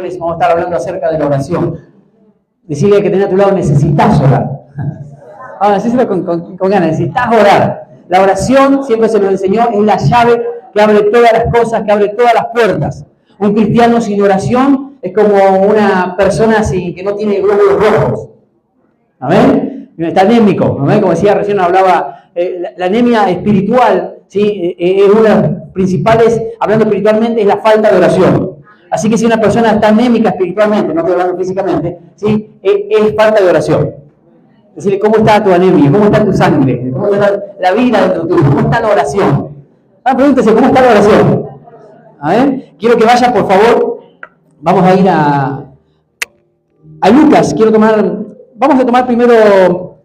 miércoles vamos a estar hablando acerca de la oración. Decirle que tenés a tu lado, necesitas orar. Decíselo con ganas, necesitas orar. La oración, siempre se nos enseñó, es la llave que abre todas las cosas, que abre todas las puertas. Un cristiano sin oración es como una persona que no tiene glóbulos rojos. ¿Amén? Está anémico. ¿Amén? Como decía recién, hablaba, la anemia espiritual, ¿sí? Es una de las principales, hablando espiritualmente, es la falta de oración. Así que si una persona está anémica espiritualmente, no estoy hablando físicamente, ¿sí? Es falta de oración. Decirle, ¿cómo está tu anemia? ¿Cómo está tu sangre? ¿Cómo está la vida dentro tuyo? ¿Cómo está la oración? Pregúntese, ¿cómo está la oración? A ver, quiero que vaya, por favor. Vamos a ir a Lucas. Vamos a tomar primero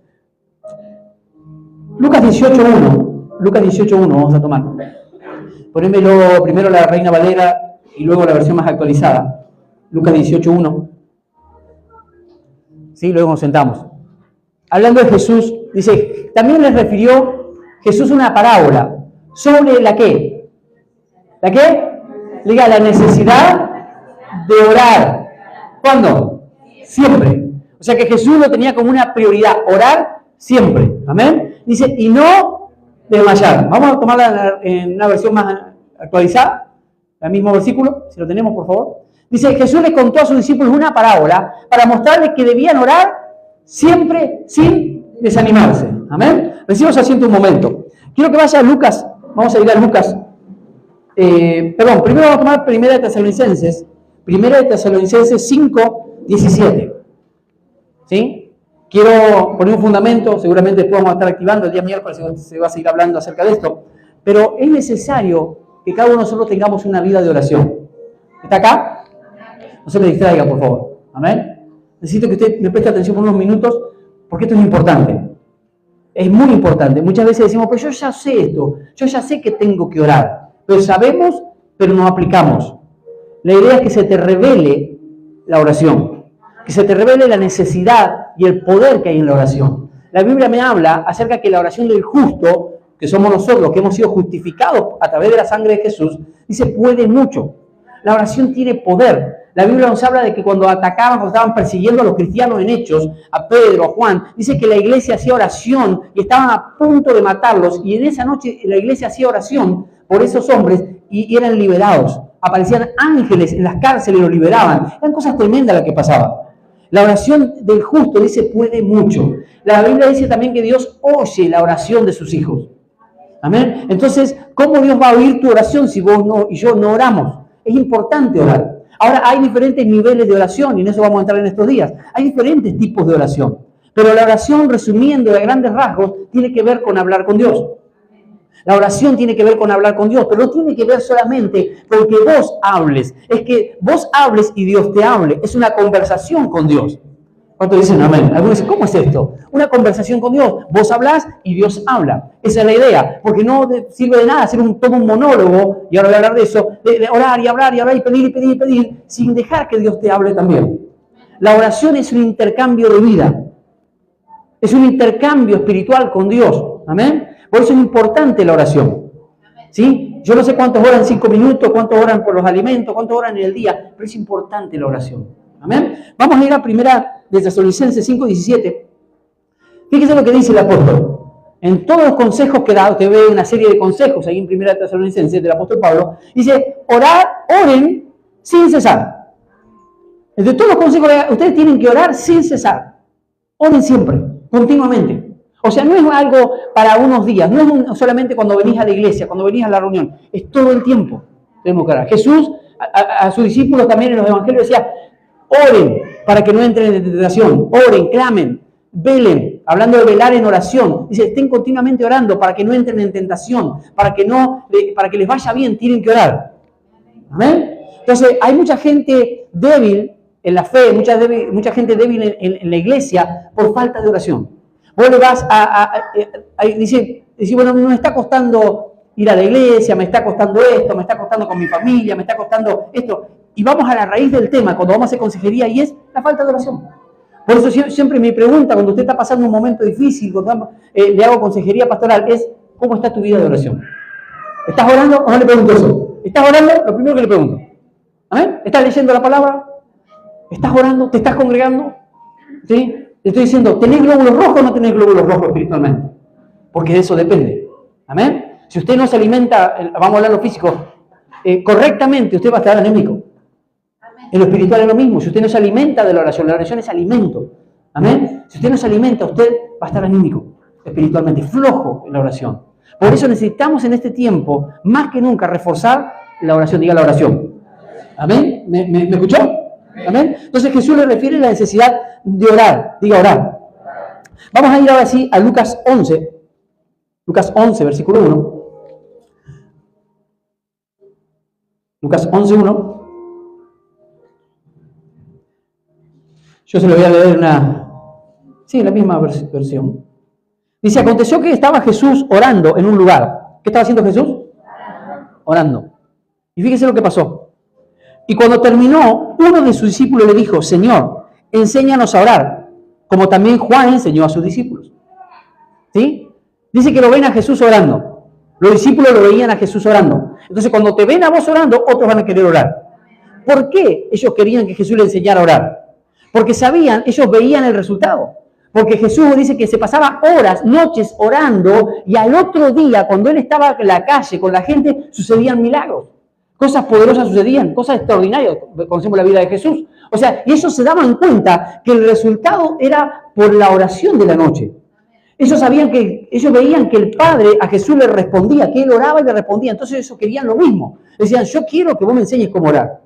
Lucas 18.1. Lucas 18.1 vamos a tomar. Ponémelo primero la Reina Valera y luego la versión más actualizada. Lucas 18.1. Sí, luego nos sentamos. Hablando de Jesús, dice, también les refirió Jesús una parábola sobre la qué. ¿La qué? Diga, la necesidad de orar. ¿Cuándo? Siempre. O sea que Jesús lo tenía como una prioridad, orar siempre. Amén. Dice, y no desmayar. Vamos a tomarla en una versión más actualizada, el mismo versículo, si lo tenemos, por favor. Dice, Jesús le contó a sus discípulos una parábola para mostrarles que debían orar siempre sin desanimarse. Amén. Recibimos asiento un momento. Quiero que vaya a Lucas. Vamos a ir a Lucas. Primero vamos a tomar 1 de Tesalonicenses 5:17. ¿Sí? Quiero poner un fundamento, seguramente después vamos a estar activando, el día miércoles se va a seguir hablando acerca de esto, pero es necesario que cada uno de nosotros tengamos una vida de oración. ¿Está acá? No se me distraiga, por favor. Amén. Necesito que usted me preste atención por unos minutos, porque esto es importante. Es muy importante. Muchas veces decimos, pero yo ya sé esto, yo ya sé que tengo que orar. Pero sabemos, pero no aplicamos. La idea es que se te revele la oración, que se te revele la necesidad y el poder que hay en la oración. La Biblia me habla acerca de que la oración del justo, que somos nosotros, que hemos sido justificados a través de la sangre de Jesús, dice, puede mucho. La oración tiene poder. La Biblia nos habla de que cuando estaban persiguiendo a los cristianos en Hechos, a Pedro, a Juan, dice que la iglesia hacía oración y estaban a punto de matarlos, y en esa noche la iglesia hacía oración por esos hombres y eran liberados. Aparecían ángeles en las cárceles y los liberaban. Eran cosas tremendas las que pasaban. La oración del justo, dice, puede mucho. La Biblia dice también que Dios oye la oración de sus hijos. Amén. Entonces, ¿cómo Dios va a oír tu oración si vos y yo no oramos? Es importante orar. Ahora, hay diferentes niveles de oración y en eso vamos a entrar en estos días. Hay diferentes tipos de oración. Pero la oración, resumiendo a grandes rasgos, tiene que ver con hablar con Dios. La oración tiene que ver con hablar con Dios, pero no tiene que ver solamente con que vos hables. Es que vos hables y Dios te hable. Es una conversación con Dios. ¿Cuántos dicen amén? Algunos dicen, ¿cómo es esto? Una conversación con Dios. Vos hablás y Dios habla. Esa es la idea. Porque no sirve de nada hacer todo un monólogo, y ahora voy a hablar de eso, de orar y hablar y hablar y pedir y pedir y pedir, sin dejar que Dios te hable también. La oración es un intercambio de vida. Es un intercambio espiritual con Dios. Amén. Por eso es importante la oración. ¿Sí? Yo no sé cuántos oran 5 minutos, cuántos oran por los alimentos, cuántos oran en el día, pero es importante la oración. Amén. Vamos a ir a 1 de Tesalonicenses 5:17. Fíjense lo que dice el apóstol. En todos los consejos que da, usted ve una serie de consejos ahí en 1 de Tesalonicenses del apóstol Pablo, dice, oren sin cesar. Entre todos los consejos, ustedes tienen que orar sin cesar. Oren siempre, continuamente. O sea, no es algo para unos días, no es solamente cuando venís a la iglesia, cuando venís a la reunión, es todo el tiempo. Tenemos que orar. Jesús a sus discípulos también en los evangelios decía, oren para que no entren en tentación, oren, clamen, velen, hablando de velar en oración. Dice, estén continuamente orando para que no entren en tentación, para que les vaya bien, tienen que orar. ¿Amén? Entonces, hay mucha gente débil en la fe, mucha gente débil en la iglesia por falta de oración. Vos le vas dice, bueno, me está costando ir a la iglesia, me está costando esto, me está costando con mi familia, me está costando esto. Y vamos a la raíz del tema, cuando vamos a hacer consejería, y es la falta de oración. Por eso siempre mi pregunta, cuando usted está pasando un momento difícil, cuando le hago consejería pastoral, es, ¿cómo está tu vida de oración? ¿Estás orando o no le pregunto eso? ¿Estás orando? Lo primero que le pregunto. ¿Amén? ¿Estás leyendo la palabra? ¿Estás orando? ¿Te estás congregando? ¿Sí? Te estoy diciendo, ¿tenés glóbulos rojos o no tenés glóbulos rojos espiritualmente? Porque de eso depende. Amén. Si usted no se alimenta, vamos a hablar de lo físico, correctamente, usted va a estar anémico. En lo espiritual es lo mismo. Si usted no se alimenta de la oración es alimento. Amén. Si usted no se alimenta, usted va a estar anímico espiritualmente, flojo en la oración. Por eso necesitamos en este tiempo, más que nunca, reforzar la oración. Diga la oración. Amén. ¿Me escuchó? Amén. Entonces Jesús le refiere a la necesidad de orar. Diga orar. Vamos a ir ahora sí a Lucas 11. Lucas 11, versículo 1. Lucas 11, 1. Yo se lo voy a leer la misma versión. Dice, aconteció que estaba Jesús orando en un lugar. ¿Qué estaba haciendo Jesús? Orando. Y fíjese lo que pasó. Y cuando terminó, uno de sus discípulos le dijo, Señor, enséñanos a orar, como también Juan enseñó a sus discípulos. ¿Sí? Dice que lo ven a Jesús orando. Los discípulos lo veían a Jesús orando. Entonces, cuando te ven a vos orando, otros van a querer orar. ¿Por qué ellos querían que Jesús les enseñara a orar? Porque sabían, ellos veían el resultado. Porque Jesús dice que se pasaba horas, noches orando, y al otro día, cuando él estaba en la calle con la gente, sucedían milagros. Cosas poderosas sucedían, cosas extraordinarias. Conocemos la vida de Jesús. O sea, y ellos se daban cuenta que el resultado era por la oración de la noche. Ellos veían que el Padre a Jesús le respondía, que él oraba y le respondía. Entonces ellos querían lo mismo. Decían, yo quiero que vos me enseñes cómo orar.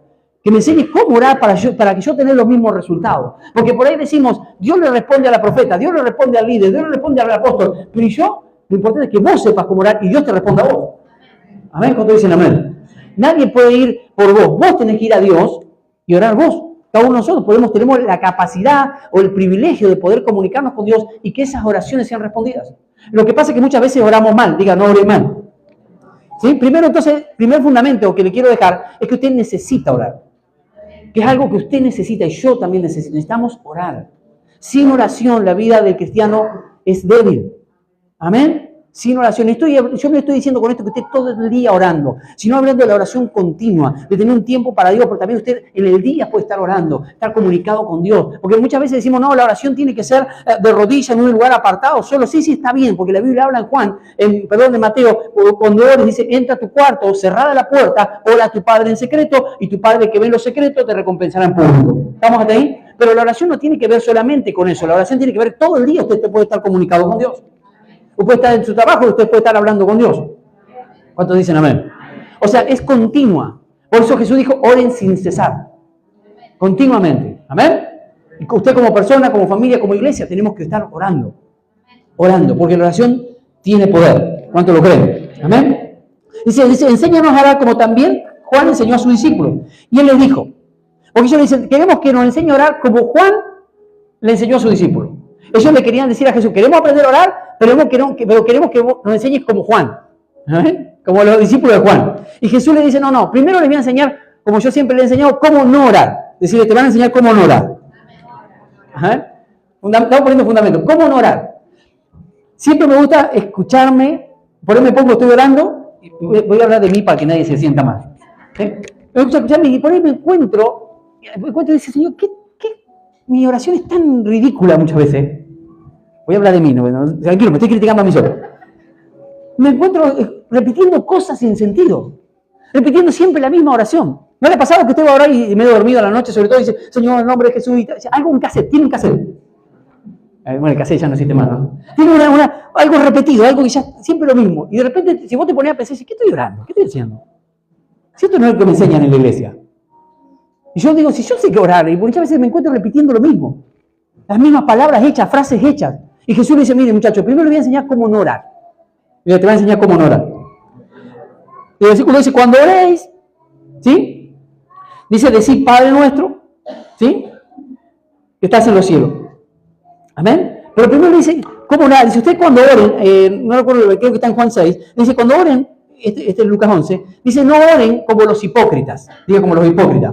Que me enseñes cómo orar para que yo tenga los mismos resultados. Porque por ahí decimos, Dios le responde a la profeta, Dios le responde al líder, Dios le responde al apóstol. Pero yo, lo importante es que vos sepas cómo orar y Dios te responda a vos. Amén, cuando dicen amén. Nadie puede ir por vos. Vos tenés que ir a Dios y orar vos. Cada uno de nosotros tenemos la capacidad o el privilegio de poder comunicarnos con Dios y que esas oraciones sean respondidas. Lo que pasa es que muchas veces oramos mal. Diga, no ore mal. ¿Sí? Primero, entonces, primer fundamento que le quiero dejar es que usted necesita orar. Que es algo que usted necesita y yo también necesito. Necesitamos orar. Sin oración, la vida del cristiano es débil. Amén. Sin oración. Yo me estoy diciendo con esto que usted todo el día orando, sino hablando de la oración continua, de tener un tiempo para Dios, porque también usted en el día puede estar orando, estar comunicado con Dios. Porque muchas veces decimos, no, la oración tiene que ser de rodillas en un lugar apartado, solo sí está bien, porque la Biblia habla en Mateo, cuando ores, dice, entra a tu cuarto, cerrada la puerta, ora a tu Padre en secreto, y tu Padre que ve en lo secreto te recompensará en público. ¿Estamos hasta ahí? Pero la oración no tiene que ver solamente con eso, la oración tiene que ver todo el día, usted puede estar comunicado con Dios. Usted puede estar en su trabajo, usted puede estar hablando con Dios. ¿Cuántos dicen amén? O sea, es continua. Por eso Jesús dijo, oren sin cesar. Continuamente. ¿Amén? Y usted como persona, como familia, como iglesia, tenemos que estar orando. Orando, porque la oración tiene poder. ¿Cuántos lo creen? ¿Amén? Dice, enséñanos a orar como también Juan enseñó a sus discípulos. Y él les dijo, porque ellos le dicen, queremos que nos enseñe a orar como Juan le enseñó a sus discípulos. Ellos le querían decir a Jesús, queremos aprender a orar, pero queremos que nos enseñes como Juan, ¿eh? Como los discípulos de Juan. Y Jesús le dice, no, primero les voy a enseñar, como yo siempre le he enseñado, cómo no orar. Decirle, te van a enseñar cómo no orar. Estamos poniendo fundamento. ¿Cómo no orar? Siempre me gusta escucharme, por ahí me pongo, estoy orando, y voy a hablar de mí para que nadie se sienta mal. Me gusta escucharme y por ahí me encuentro y dice, Señor, ¿qué? Mi oración es tan ridícula muchas veces. Voy a hablar de mí, no, tranquilo, me estoy criticando a mí solo. Me encuentro repitiendo cosas sin sentido, repitiendo siempre la misma oración. ¿No le ha pasado que usted va a orar y medio dormido a la noche, sobre todo, y dice, Señor, en el nombre de Jesús, y algo en cassette, tiene un cassette. Bueno, el cassette ya no existe más, ¿no? Tiene algo repetido, algo que ya siempre lo mismo. Y de repente, si vos te ponías a pensar, ¿qué estoy orando? ¿Qué estoy haciendo? Si esto no es lo que me enseñan en la iglesia. Y yo digo, si yo sé que orar, y muchas veces me encuentro repitiendo lo mismo. Las mismas palabras hechas, frases hechas. Y Jesús le dice, mire muchachos, primero le voy a enseñar cómo no orar. Mira, te voy a enseñar cómo no orar. Y el versículo dice, cuando oréis, ¿sí? Dice, decid Padre nuestro, ¿sí? Que estás en los cielos. Amén. Pero primero le dice, ¿cómo orar? Dice, usted cuando oren, no recuerdo, creo que está en Juan 6, dice, cuando oren, este es Lucas 11, dice, no oren como los hipócritas. Diga como los hipócritas.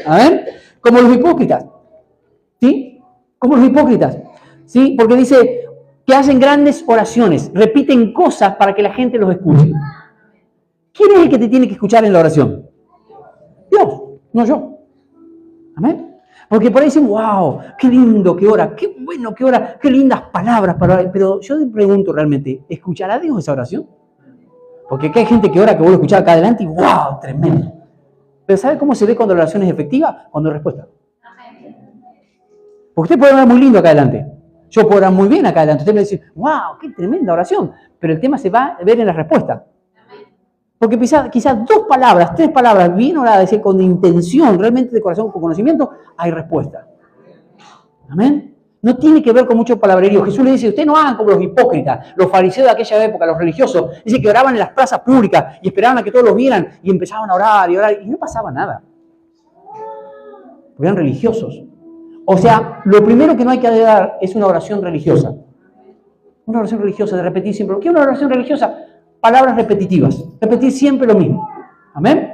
¿Amén? Como los hipócritas. ¿Sí? Como los hipócritas. ¿Sí? Porque dice que hacen grandes oraciones, repiten cosas para que la gente los escuche. ¿Quién es el que te tiene que escuchar en la oración? Dios, no yo. ¿Amén? Porque por ahí dicen, wow, qué lindo que ora, qué bueno que ora, qué lindas palabras para orar. Pero yo te pregunto realmente, ¿escuchará Dios esa oración? Porque acá hay gente que ora que vos lo escuchás acá adelante y wow, tremendo. Pero ¿sabe cómo se ve cuando la oración es efectiva? Cuando hay respuesta. Porque usted puede orar muy lindo acá adelante. Yo puedo orar muy bien acá adelante. Usted me dice, wow, qué tremenda oración. Pero el tema se va a ver en la respuesta. Porque quizás 2 palabras, 3 palabras bien oradas, es decir, con intención, realmente de corazón, con conocimiento, hay respuesta. Amén. No tiene que ver con mucho palabrerío. Jesús le dice, ustedes no hagan como los hipócritas, los fariseos de aquella época, los religiosos. Dice que oraban en las plazas públicas y esperaban a que todos los vieran y empezaban a orar y no pasaba nada. Porque eran religiosos. O sea, lo primero que no hay que dar es una oración religiosa. Una oración religiosa de repetir siempre. ¿Qué es una oración religiosa? Palabras repetitivas. Repetir siempre lo mismo. ¿Amén?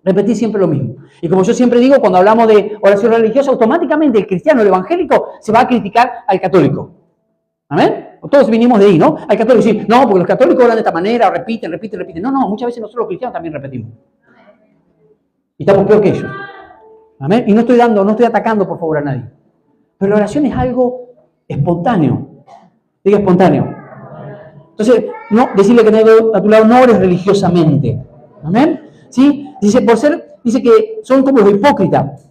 Repetir siempre lo mismo. Y como yo siempre digo, cuando hablamos de oración religiosa, automáticamente el cristiano, el evangélico, se va a criticar al católico. ¿Amén? Todos vinimos de ahí, ¿no? Al católico sí, no, porque los católicos oran de esta manera, repiten. No, muchas veces nosotros los cristianos también repetimos. Y estamos peor que ellos. ¿Amén? Y no estoy atacando, por favor, a nadie. Pero la oración es algo espontáneo. Diga espontáneo. Entonces, no, decirle que a tu lado no ores religiosamente. ¿Amén? ¿Sí? Dice que son como los hipócritas.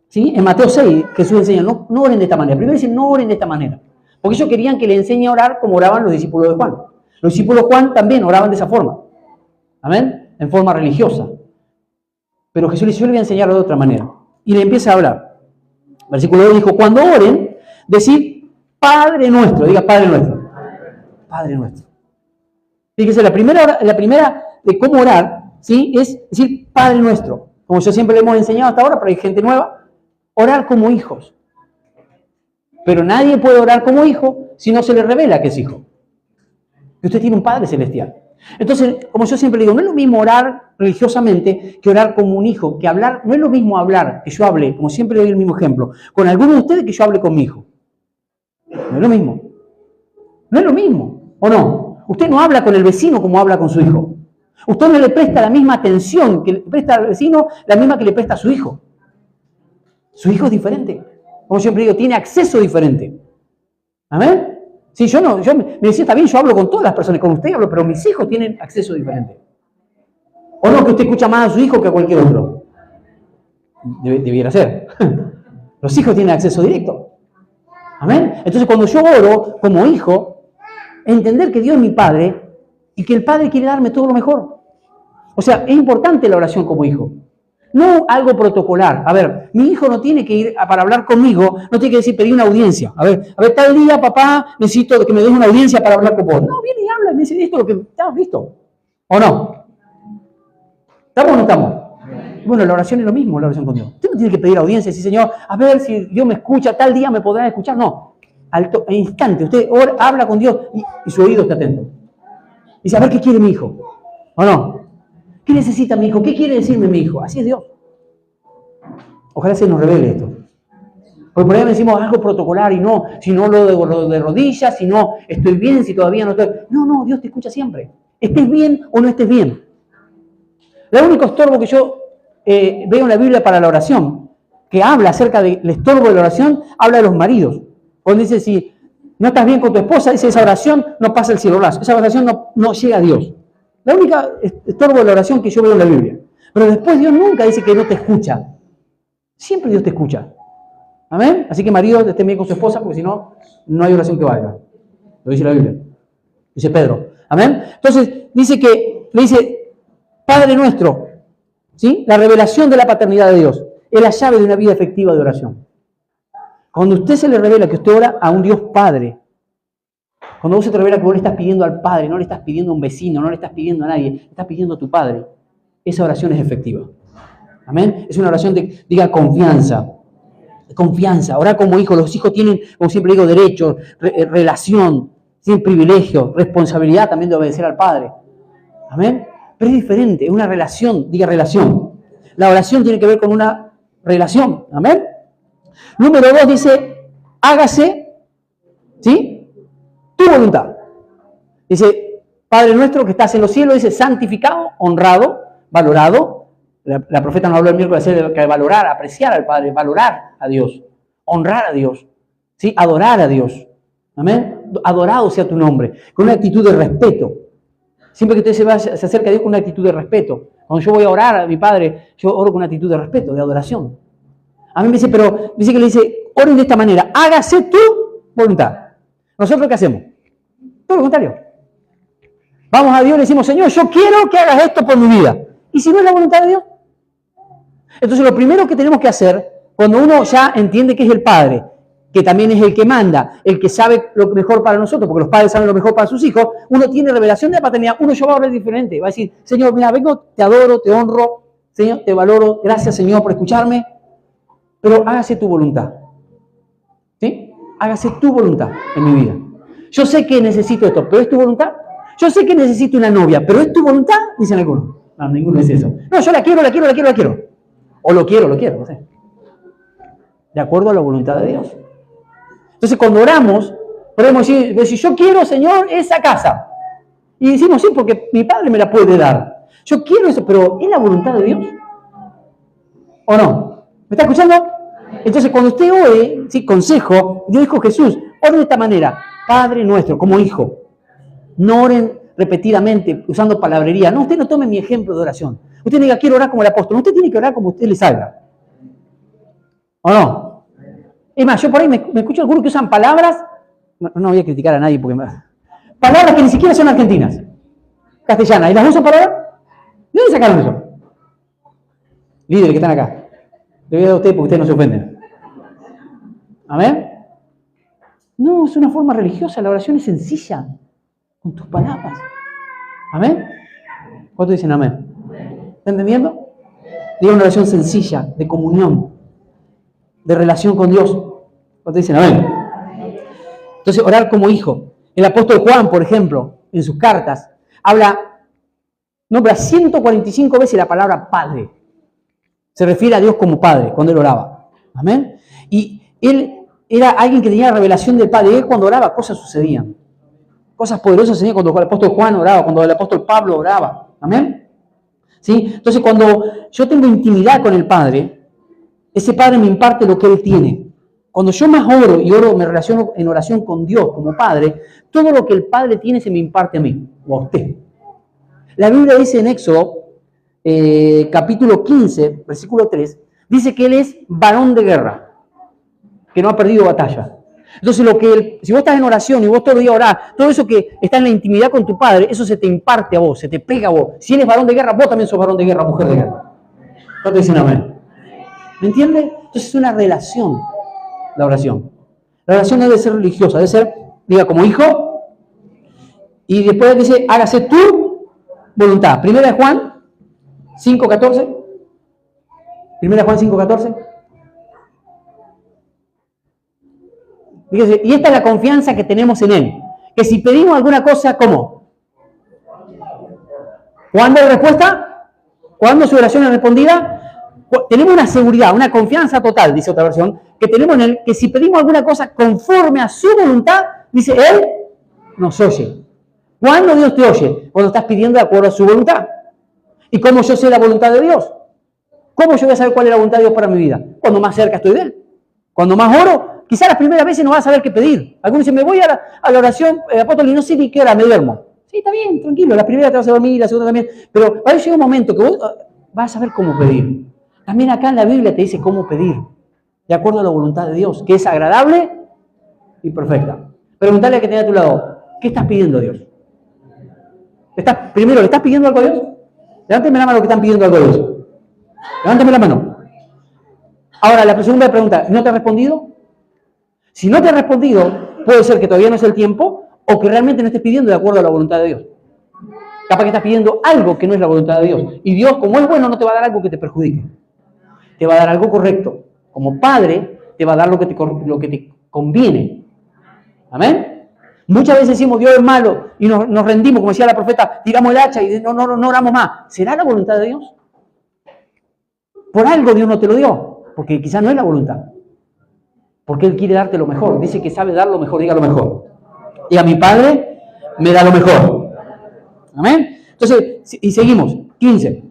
¿Sí? En Mateo 6, Jesús enseña, no oren de esta manera. Primero dice, no oren de esta manera. Porque ellos querían que le enseñe a orar como oraban los discípulos de Juan. Los discípulos de Juan también oraban de esa forma. ¿Amén? En forma religiosa. Pero Jesús les dice, yo le voy a enseñar de otra manera. Y le empieza a hablar. Versículo 2 dijo, cuando oren, decid, Padre nuestro. Diga, Padre nuestro. Padre nuestro. Fíjese, la primera de cómo orar, ¿sí? Es decir, Padre nuestro. Como yo siempre le hemos enseñado hasta ahora, pero hay gente nueva, orar como hijos. Pero nadie puede orar como hijo si no se le revela que es hijo. Que usted tiene un Padre celestial. Entonces, como yo siempre digo, no es lo mismo orar religiosamente que orar como un hijo, que hablar, no es lo mismo hablar, que yo hable, como siempre le doy el mismo ejemplo, con alguno de ustedes que yo hable con mi hijo. No es lo mismo. No es lo mismo, ¿o no? Usted no habla con el vecino como habla con su hijo. Usted no le presta la misma atención que le presta al vecino, la misma que le presta a su hijo. Su hijo es diferente. Como siempre digo, tiene acceso diferente. ¿Amén? Sí, me decía, está bien, yo hablo con todas las personas, con usted hablo, pero mis hijos tienen acceso diferente. ¿O no que usted escucha más a su hijo que a cualquier otro? Debiera ser. Los hijos tienen acceso directo. ¿Amén? Entonces, cuando yo oro como hijo, entender que Dios es mi Padre y que el Padre quiere darme todo lo mejor. O sea, es importante la oración como hijo. No algo protocolar. A ver, mi hijo no tiene que ir para hablar conmigo, no tiene que decir, pedir una audiencia. A ver, tal día, papá, necesito que me des una audiencia para hablar con vos. No, viene y habla y me dice, esto es lo que estamos listo. ¿O no? ¿Estamos o no estamos? Bueno, la oración es lo mismo, la oración con Dios. Usted no tiene que pedir audiencia, sí, Señor, a ver si Dios me escucha, tal día me podrá escuchar. No, al instante, usted habla con Dios y su oído está atento. Dice, a ver, ¿qué quiere mi hijo? ¿O no? ¿Qué necesita mi hijo? ¿Qué quiere decirme mi hijo? Así es Dios. Ojalá se nos revele esto. Porque por ahí decimos algo protocolar y no, si no lo de rodillas, si no estoy bien, si todavía no estoy... No, Dios te escucha siempre. Estés bien o no estés bien. El único estorbo que yo veo en la Biblia para la oración, que habla acerca del estorbo de la oración, habla de los maridos. Cuando dice, si no estás bien con tu esposa, dice, esa oración no pasa el cielo raso. Esa oración no llega a Dios. La única estorbo de la oración que yo veo en la Biblia. Pero después Dios nunca dice que no te escucha. Siempre Dios te escucha. ¿Amén? Así que marido, estén bien con su esposa, porque si no, no hay oración que valga. Lo dice la Biblia. Dice Pedro. ¿Amén? Entonces, le dice, Padre nuestro, ¿sí? La revelación de la paternidad de Dios es la llave de una vida efectiva de oración. Cuando usted se le revela que usted ora a un Dios Padre, cuando vos se te revela que vos le estás pidiendo al Padre, no le estás pidiendo a un vecino, no le estás pidiendo a nadie, le estás pidiendo a tu Padre, esa oración es efectiva. Amén. Es una oración de, diga, confianza. Confianza. Orar como hijo. Los hijos tienen, como siempre digo, derechos, relación, tienen privilegio, responsabilidad también de obedecer al Padre. Amén. Pero es diferente, es una relación, diga relación. La oración tiene que ver con una relación. Amén. Número 2 dice, hágase, ¿sí? Tu voluntad. Dice, Padre nuestro que estás en los cielos, dice, santificado, honrado, valorado, La profeta nos habló el miércoles de que valorar, apreciar al Padre, valorar a Dios, honrar a Dios, ¿sí? Adorar a Dios. Amén. Adorado sea tu nombre, con una actitud de respeto. Siempre que usted se acerca a Dios con una actitud de respeto. Cuando yo voy a orar a mi Padre, yo oro con una actitud de respeto, de adoración. A mí me dice, pero dice que le dice, oren de esta manera, hágase tu voluntad. ¿Nosotros qué hacemos? Todo lo contrario. Vamos a Dios y le decimos, Señor, yo quiero que hagas esto por mi vida. ¿Y si no es la voluntad de Dios? Entonces lo primero que tenemos que hacer, cuando uno ya entiende que es el Padre, que también es el que manda, el que sabe lo mejor para nosotros, porque los padres saben lo mejor para sus hijos, uno tiene revelación de la paternidad, uno ya va a orar diferente, va a decir, Señor, mira, vengo, te adoro, te honro, Señor, te valoro, gracias Señor por escucharme, pero hágase tu voluntad. ¿Sí? Hágase tu voluntad en mi vida. Yo sé que necesito esto, pero ¿es tu voluntad? Yo sé que necesito una novia, pero ¿es tu voluntad? Dicen algunos. No, ninguno dice eso. No, yo la quiero. O lo quiero, no sé. De acuerdo a la voluntad de Dios. Entonces, cuando oramos, podemos decir, yo quiero, Señor, esa casa. Y decimos, sí, porque mi Padre me la puede dar. Yo quiero eso, pero ¿es la voluntad de Dios? ¿O no? ¿Me está escuchando? Entonces, cuando usted ore, sí, consejo, Dios dijo Jesús, ore de esta manera, Padre nuestro, como hijo. No oren repetidamente, usando palabrería. No, usted no tome mi ejemplo de oración. Usted no diga, quiero orar como el apóstol. Usted tiene que orar como usted le salga. ¿O no? Es más, yo por ahí me escucho algunos que usan palabras, no voy a criticar a nadie, porque palabras que ni siquiera son argentinas, castellanas, y las usan para orar. ¿De dónde sacaron eso? Líderes que están acá. Le voy a dar a usted porque ustedes no se ofenden. ¿Amén? No, es una forma religiosa, la oración es sencilla, con tus palabras. ¿Amén? ¿Cuántos dicen amén? ¿Está entendiendo? Diga una oración sencilla, de comunión, de relación con Dios. ¿Cuántos dicen amén? Entonces, orar como hijo. El apóstol Juan, por ejemplo, en sus cartas, nombra 145 veces la palabra Padre. Se refiere a Dios como Padre, cuando él oraba. ¿Amén? Y él era alguien que tenía revelación del Padre. Y él cuando oraba, cosas sucedían. Cosas poderosas sucedían cuando el apóstol Juan oraba, cuando el apóstol Pablo oraba. ¿Amén? ¿Sí? Entonces, cuando yo tengo intimidad con el Padre, ese Padre me imparte lo que Él tiene. Cuando yo más oro y me relaciono en oración con Dios como Padre, todo lo que el Padre tiene se me imparte a mí o a usted. La Biblia dice en Éxodo, capítulo 15, versículo 3, dice que Él es varón de guerra, que no ha perdido batalla. Entonces, si vos estás en oración y vos todo el día orás, todo eso que está en la intimidad con tu Padre, eso se te imparte a vos, se te pega a vos. Si Él es varón de guerra, vos también sos varón de guerra, mujer de guerra. ¿Cuántos dicen amén? ¿Me entiendes? Entonces es una relación, la oración. La oración no debe ser religiosa, debe ser, diga, como hijo, y después dice, hágase tu voluntad. Primera de Juan 5:14. Primera de Juan 5:14. Fíjese, y esta es la confianza que tenemos en Él. Que si pedimos alguna cosa, ¿cómo? ¿Cuándo la respuesta? ¿Cuándo su oración es respondida? Tenemos una seguridad, una confianza total, dice otra versión, que tenemos en Él, que si pedimos alguna cosa conforme a su voluntad, dice Él, nos oye. ¿Cuándo Dios te oye? Cuando estás pidiendo de acuerdo a su voluntad. ¿Y cómo yo sé la voluntad de Dios? ¿Cómo yo voy a saber cuál es la voluntad de Dios para mi vida? Cuando más cerca estoy de Él. Cuando más oro, quizás las primeras veces no vas a saber qué pedir. Algunos dicen, me voy a la oración, apóstol, y no sé ni qué hora, me duermo. Sí, está bien, tranquilo, la primera te vas a dormir, la segunda también, pero va a llegar un momento que vos vas a saber cómo pedir. También acá en la Biblia te dice cómo pedir, de acuerdo a la voluntad de Dios, que es agradable y perfecta. Preguntale a que tenga a tu lado, ¿qué estás pidiendo a Dios? Primero, ¿le estás pidiendo algo a Dios? Levánteme la mano que están pidiendo algo a Dios. Levánteme la mano. Ahora, la segunda pregunta, ¿no te ha respondido? Si no te ha respondido, puede ser que todavía no es el tiempo o que realmente no estés pidiendo de acuerdo a la voluntad de Dios. Capaz que estás pidiendo algo que no es la voluntad de Dios. Y Dios, como es bueno, no te va a dar algo que te perjudique. Te va a dar algo correcto. Como Padre, te va a dar lo que te conviene. ¿Amén? Muchas veces decimos, Dios es malo, y nos rendimos, como decía la profeta, tiramos el hacha y no oramos más. ¿Será la voluntad de Dios? Por algo Dios no te lo dio, porque quizás no es la voluntad. Porque Él quiere darte lo mejor. Dice que sabe dar lo mejor, diga lo mejor. Y a mi Padre me da lo mejor. ¿Amén? Entonces, y seguimos. 15.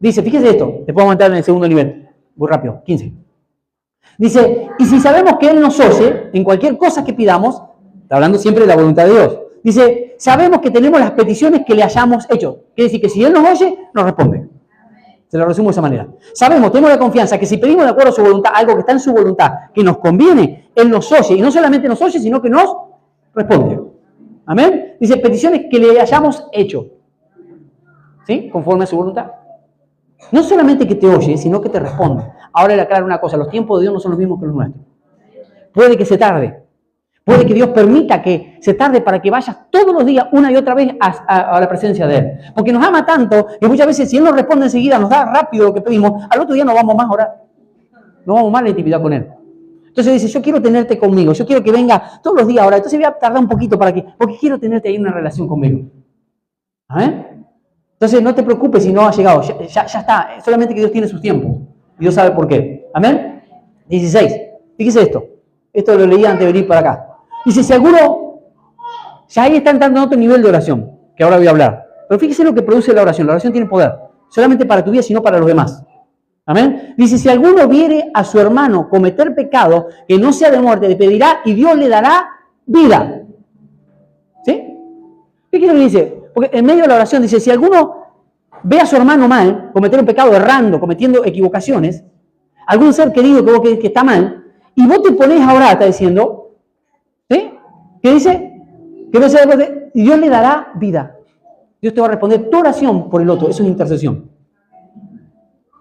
Dice, fíjese esto, te puedo aumentar en el segundo nivel. Muy rápido, 15. Dice, y si sabemos que Él nos oye en cualquier cosa que pidamos, está hablando siempre de la voluntad de Dios. Dice, sabemos que tenemos las peticiones que le hayamos hecho. Quiere decir que si Él nos oye, nos responde. Se lo resumo de esa manera. Sabemos, tenemos la confianza que si pedimos de acuerdo a su voluntad, algo que está en su voluntad, que nos conviene, Él nos oye. Y no solamente nos oye, sino que nos responde. Amén. Dice, peticiones que le hayamos hecho. ¿Sí? Conforme a su voluntad. No solamente que te oye, sino que te responde. Ahora le aclaro una cosa, los tiempos de Dios no son los mismos que los nuestros. Puede que se tarde. Puede que Dios permita que se tarde para que vayas todos los días una y otra vez a la presencia de Él. Porque nos ama tanto que muchas veces si Él nos responde enseguida, nos da rápido lo que pedimos, al otro día no vamos más a orar. No vamos más a la intimidad con Él. Entonces dice, yo quiero tenerte conmigo, yo quiero que venga todos los días a orar. Entonces voy a tardar un poquito porque quiero tenerte ahí en una relación conmigo. ¿Amén? Entonces no te preocupes si no ha llegado, ya está. Solamente que Dios tiene sus tiempos. Y Dios sabe por qué. ¿Amén? 16. Fíjese esto. Esto lo leí antes de venir para acá. Dice, seguro, ya ahí está entrando en otro nivel de oración, que ahora voy a hablar. Pero fíjese lo que produce la oración. La oración tiene poder. Solamente para tu vida, sino para los demás. Amén. Dice, si alguno viere a su hermano cometer pecado que no sea de muerte, le pedirá y Dios le dará vida. ¿Sí? ¿Qué quiere que dice? Porque en medio de la oración dice, si alguno ve a su hermano mal, cometer un pecado errando, cometiendo equivocaciones, algún ser querido que está mal, y vos te pones a orar, está diciendo, ¿sí? ¿Qué dice? Que no sea de y Dios le dará vida. Dios te va a responder tu oración por el otro. Eso es intercesión.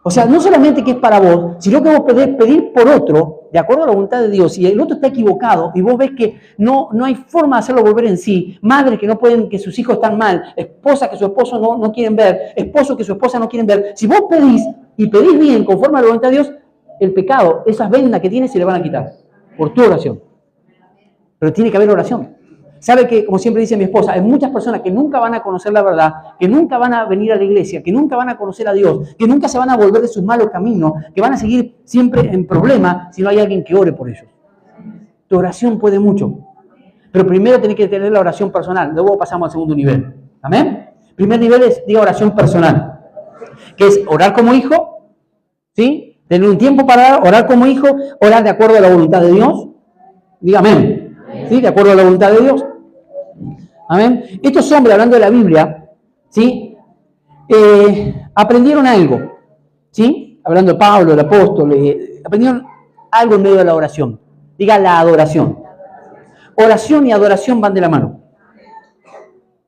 O sea, no solamente que es para vos, sino que vos podés pedir por otro, de acuerdo a la voluntad de Dios. Si el otro está equivocado y vos ves que no hay forma de hacerlo volver en sí, madres que no pueden, que sus hijos están mal, esposas que su esposo no quieren ver, esposos que su esposa no quieren ver, si vos pedís y pedís bien conforme a la voluntad de Dios, el pecado, esas vendas que tienes se le van a quitar por tu oración. Pero tiene que haber oración. Sabe que, como siempre dice mi esposa, hay muchas personas que nunca van a conocer la verdad, que nunca van a venir a la iglesia, que nunca van a conocer a Dios, que nunca se van a volver de sus malos caminos, que van a seguir siempre en problemas si no hay alguien que ore por ellos. Tu oración puede mucho. Pero primero tenés que tener la oración personal. Luego pasamos al segundo nivel. ¿Amén? Primer nivel es, diga, oración personal. Que es orar como hijo, ¿sí? Tener un tiempo para orar como hijo, orar de acuerdo a la voluntad de Dios. Diga amén. ¿Sí? De acuerdo a la voluntad de Dios. Amén. Estos hombres, hablando de la Biblia, ¿sí? Aprendieron algo, ¿sí? Hablando de Pablo, el apóstol, aprendieron algo en medio de la oración. Diga la adoración. Oración y adoración van de la mano.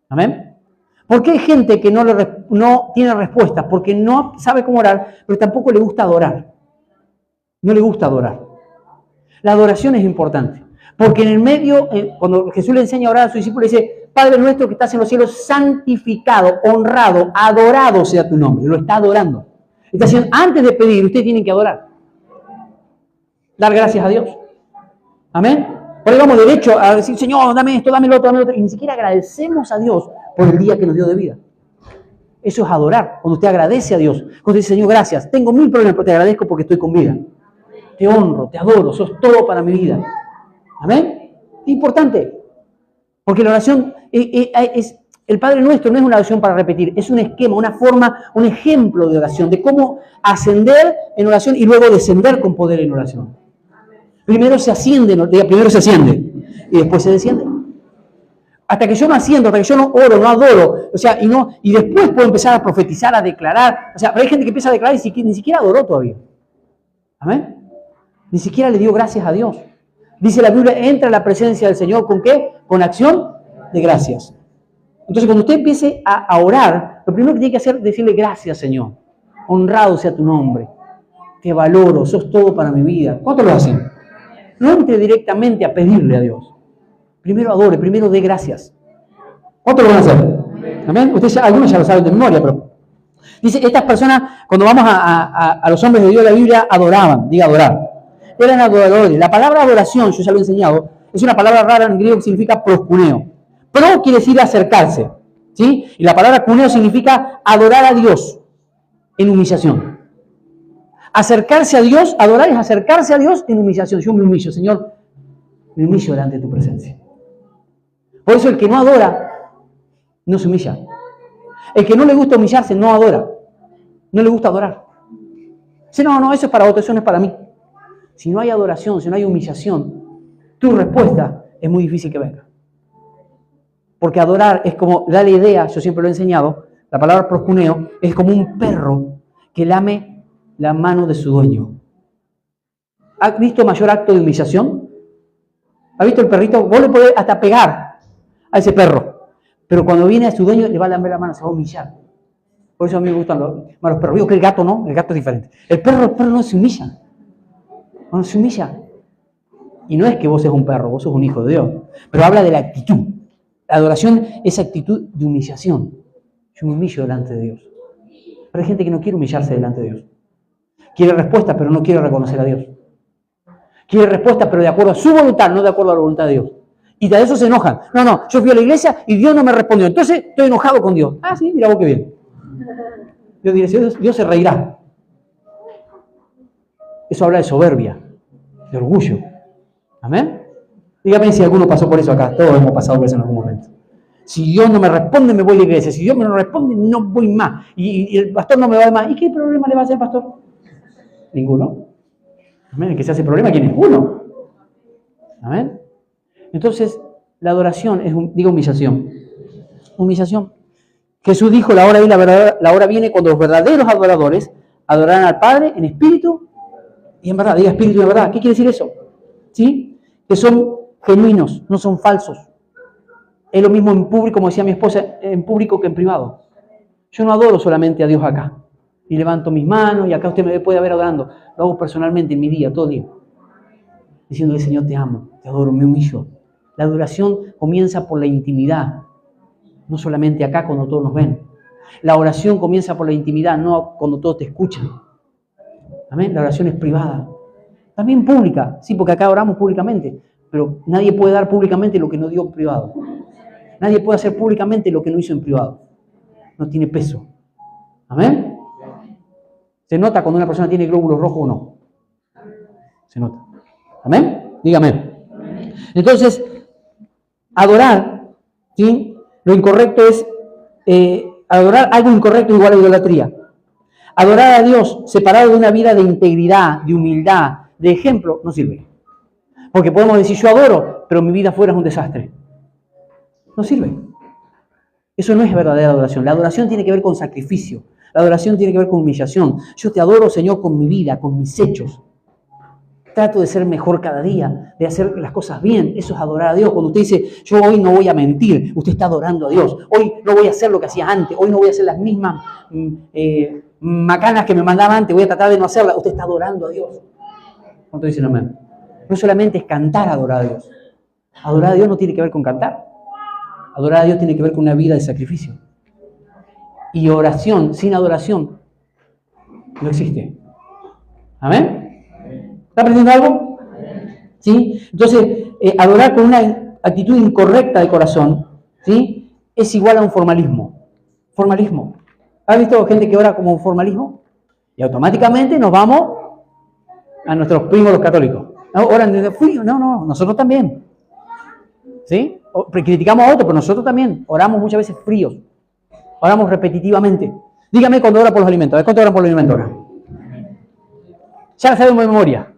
Amén. ¿Por qué hay gente que no tiene respuestas? Porque no sabe cómo orar, pero tampoco le gusta adorar. No le gusta adorar. La adoración es importante. Porque en el medio, cuando Jesús le enseña a orar a sus discípulos, dice, Padre nuestro que estás en los cielos, santificado, honrado, adorado sea tu nombre. Lo está adorando. Está diciendo, antes de pedir, ustedes tienen que adorar. Dar gracias a Dios. Amén. Por ahí vamos derecho a decir, Señor, dame esto, dame lo otro, dame lo otro. Y ni siquiera agradecemos a Dios por el día que nos dio de vida. Eso es adorar. Cuando usted agradece a Dios. Cuando usted dice, Señor, gracias. Tengo 1000 problemas, pero te agradezco porque estoy con vida. Te honro, te adoro, sos todo para mi vida. Amén. Es importante. Porque la oración es el Padre Nuestro no es una oración para repetir, es un esquema, una forma, un ejemplo de oración, de cómo ascender en oración y luego descender con poder en oración. Primero se asciende y después se desciende. Hasta que yo no asciendo, hasta que yo no oro, no adoro, o sea, y después puedo empezar a profetizar, a declarar. O sea, pero hay gente que empieza a declarar y ni siquiera adoró todavía. Amén. Ni siquiera le dio gracias a Dios. Dice la Biblia, entra a la presencia del Señor, ¿con qué? Con acción de gracias. Entonces, cuando usted empiece a orar, lo primero que tiene que hacer es decirle gracias, Señor. Honrado sea tu nombre. Te valoro, sos todo para mi vida. ¿Cuántos lo hacen? No entre directamente a pedirle a Dios. Primero adore, primero dé gracias. ¿Cuántos lo van a hacer? ¿Amén? Ustedes algunos ya lo saben de memoria, pero... Dice, estas personas, cuando vamos a los hombres de Dios de la Biblia, adoraban, diga adorar. Eran adoradores. La palabra adoración, yo ya lo he enseñado, es una palabra rara en griego que significa proscuneo. Pro quiere decir acercarse, ¿sí? Y la palabra cuneo significa adorar a Dios en humillación. Acercarse a Dios, adorar es acercarse a Dios en humillación. Yo me humillo, Señor, me humillo delante de tu presencia. Por eso el que no adora, no se humilla. El que no le gusta humillarse, no adora. No le gusta adorar. Dice, no, eso es para otro, eso no es para mí. Si no hay adoración, si no hay humillación, tu respuesta es muy difícil que venga. Porque adorar es como, da la idea, yo siempre lo he enseñado, la palabra proscuneo es como un perro que lame la mano de su dueño. ¿Has visto mayor acto de humillación? ¿Has visto el perrito? Vos le podés hasta pegar a ese perro, pero cuando viene a su dueño le va a lamer la mano, se va a humillar. Por eso a mí me gustan los perros. Digo que el gato no, el gato es diferente. El perro no se humilla. No se humilla. Y no es que vos seas un perro, vos sos un hijo de Dios. Pero habla de la actitud. La adoración es actitud de humillación. Yo me humillo delante de Dios. Pero hay gente que no quiere humillarse delante de Dios. Quiere respuesta, pero no quiere reconocer a Dios. Quiere respuesta, pero de acuerdo a su voluntad, no de acuerdo a la voluntad de Dios. Y de eso se enojan. No, yo fui a la iglesia y Dios no me respondió. Entonces estoy enojado con Dios. Ah, sí, mira vos qué bien. Dios dirá, Dios se reirá. Eso habla de soberbia, de orgullo. ¿Amén? Dígame si alguno pasó por eso acá. Todos hemos pasado por eso en algún momento. Si Dios no me responde, me voy a la iglesia. Si Dios me no responde, no voy más. Y el pastor no me va más. ¿Y qué problema le va a hacer al pastor? Ninguno. ¿Amén? El que se hace problema, ¿quién es? Uno. ¿Amén? Entonces, la adoración es, humillación. Humillación. Jesús dijo, la hora viene cuando los verdaderos adoradores adorarán al Padre en espíritu y en verdad. Diga espíritu y en verdad. ¿Qué quiere decir eso? ¿Sí? Que son genuinos, no son falsos. Es lo mismo en público, como decía mi esposa, en público que en privado. Yo no adoro solamente a Dios acá. Y levanto mis manos y acá usted me puede ver adorando. Lo hago personalmente en mi día, todo el día. Diciéndole, Señor, te amo, te adoro, me humillo. La adoración comienza por la intimidad. No solamente acá cuando todos nos ven. La oración comienza por la intimidad, no cuando todos te escuchan. ¿Amén? La oración es privada. También pública, sí, porque acá oramos públicamente. Pero nadie puede dar públicamente lo que no dio en privado. Nadie puede hacer públicamente lo que no hizo en privado. No tiene peso. ¿Amén? ¿Se nota cuando una persona tiene glóbulos rojos o no? Se nota. ¿Amén? Dígame. Entonces, adorar, ¿sí? Lo incorrecto es, adorar algo incorrecto es igual a idolatría. Adorar a Dios separado de una vida de integridad, de humildad, de ejemplo, no sirve. Porque podemos decir, yo adoro, pero mi vida fuera es un desastre. No sirve. Eso no es verdadera adoración. La adoración tiene que ver con sacrificio. La adoración tiene que ver con humillación. Yo te adoro, Señor, con mi vida, con mis hechos. Trato de ser mejor cada día, de hacer las cosas bien. Eso es adorar a Dios. Cuando usted dice, yo hoy no voy a mentir, usted está adorando a Dios. Hoy no voy a hacer lo que hacía antes. Hoy no voy a hacer las mismas macanas que me mandaba antes. Voy a tratar de no hacerlas. Usted está adorando a Dios. ¿Cuánto dicen amén? No solamente es cantar adorar a Dios. Adorar a Dios no tiene que ver con cantar. Adorar a Dios tiene que ver con una vida de sacrificio. Y oración sin adoración no existe. ¿Amén? ¿Está aprendiendo algo? ¿Sí? Entonces, adorar con una actitud incorrecta de corazón, ¿sí? Es igual a un formalismo. Formalismo. ¿Has visto gente que ora como un formalismo? Y automáticamente nos vamos a nuestros primos los católicos. ¿No? Oran desde frío. No, nosotros también. ¿Sí? Criticamos a otros, pero nosotros también. Oramos muchas veces fríos. Oramos repetitivamente. Dígame cuando ora por los alimentos. ¿Cuánto oran por los alimentos ahora? Ya la sabemos de memoria.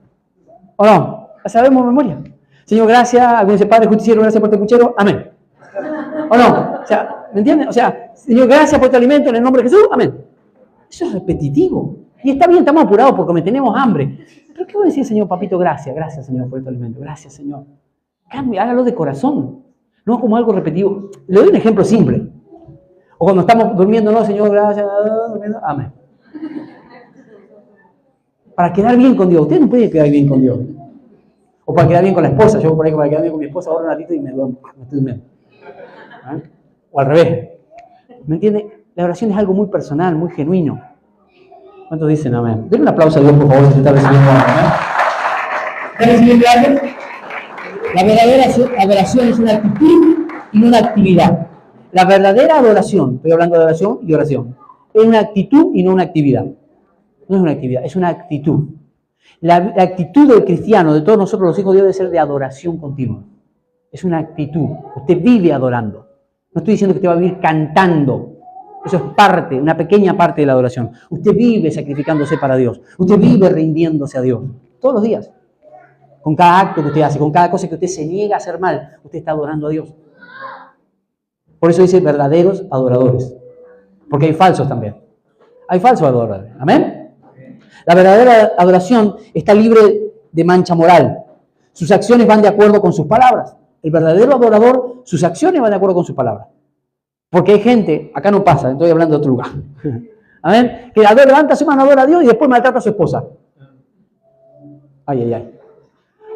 ¿O no? La sabemos de memoria. Señor, gracias. Algunos dicen, Padre justiciero, gracias por este puchero. Amén. ¿O no? O sea, ¿me entienden? O sea, Señor, gracias por este alimento en el nombre de Jesús. Amén. Eso es repetitivo. Y está bien, estamos apurados porque tenemos hambre. ¿Pero qué voy a decir, Señor, papito? Gracias, Señor, por este alimento. Gracias, Señor. Cambia, hágalo de corazón. No como algo repetitivo. Le doy un ejemplo simple. O cuando estamos durmiendo, no, Señor, gracias. Amén. Para quedar bien con Dios. Usted no puede quedar bien con Dios. O para quedar bien con la esposa. Yo por ahí para quedar bien con mi esposa, oro un ratito y me duermo. Me estoy durmiendo. ¿Ah? O al revés. ¿Me entiende? La oración es algo muy personal, muy genuino. ¿Cuántos dicen amén? Denle un aplauso a Dios, por favor, si está recibiendo amén. ¿Está recibiendo algo? La verdadera adoración es una actitud y no una actividad. La verdadera adoración, estoy hablando de adoración y oración, es una actitud y no una actividad. No es una actividad, es una actitud. La actitud del cristiano, de todos nosotros los hijos de Dios, debe ser de adoración continua. Es una actitud. Usted vive adorando. No estoy diciendo que usted va a vivir cantando. Eso es parte, una pequeña parte de la adoración. Usted vive sacrificándose para Dios. Usted vive rindiéndose a Dios. Todos los días. Con cada acto que usted hace, con cada cosa que usted se niega a hacer mal, usted está adorando a Dios. Por eso dice verdaderos adoradores. Porque hay falsos también. Hay falsos adoradores. ¿Amén? La verdadera adoración está libre de mancha moral. Sus acciones van de acuerdo con sus palabras. El verdadero adorador, sus acciones van de acuerdo con sus palabras. Porque hay gente, acá no pasa, estoy hablando de otro lugar. ¿Amén? Que levanta su mano, adora a Dios y después maltrata a su esposa. Ay, ay, ay.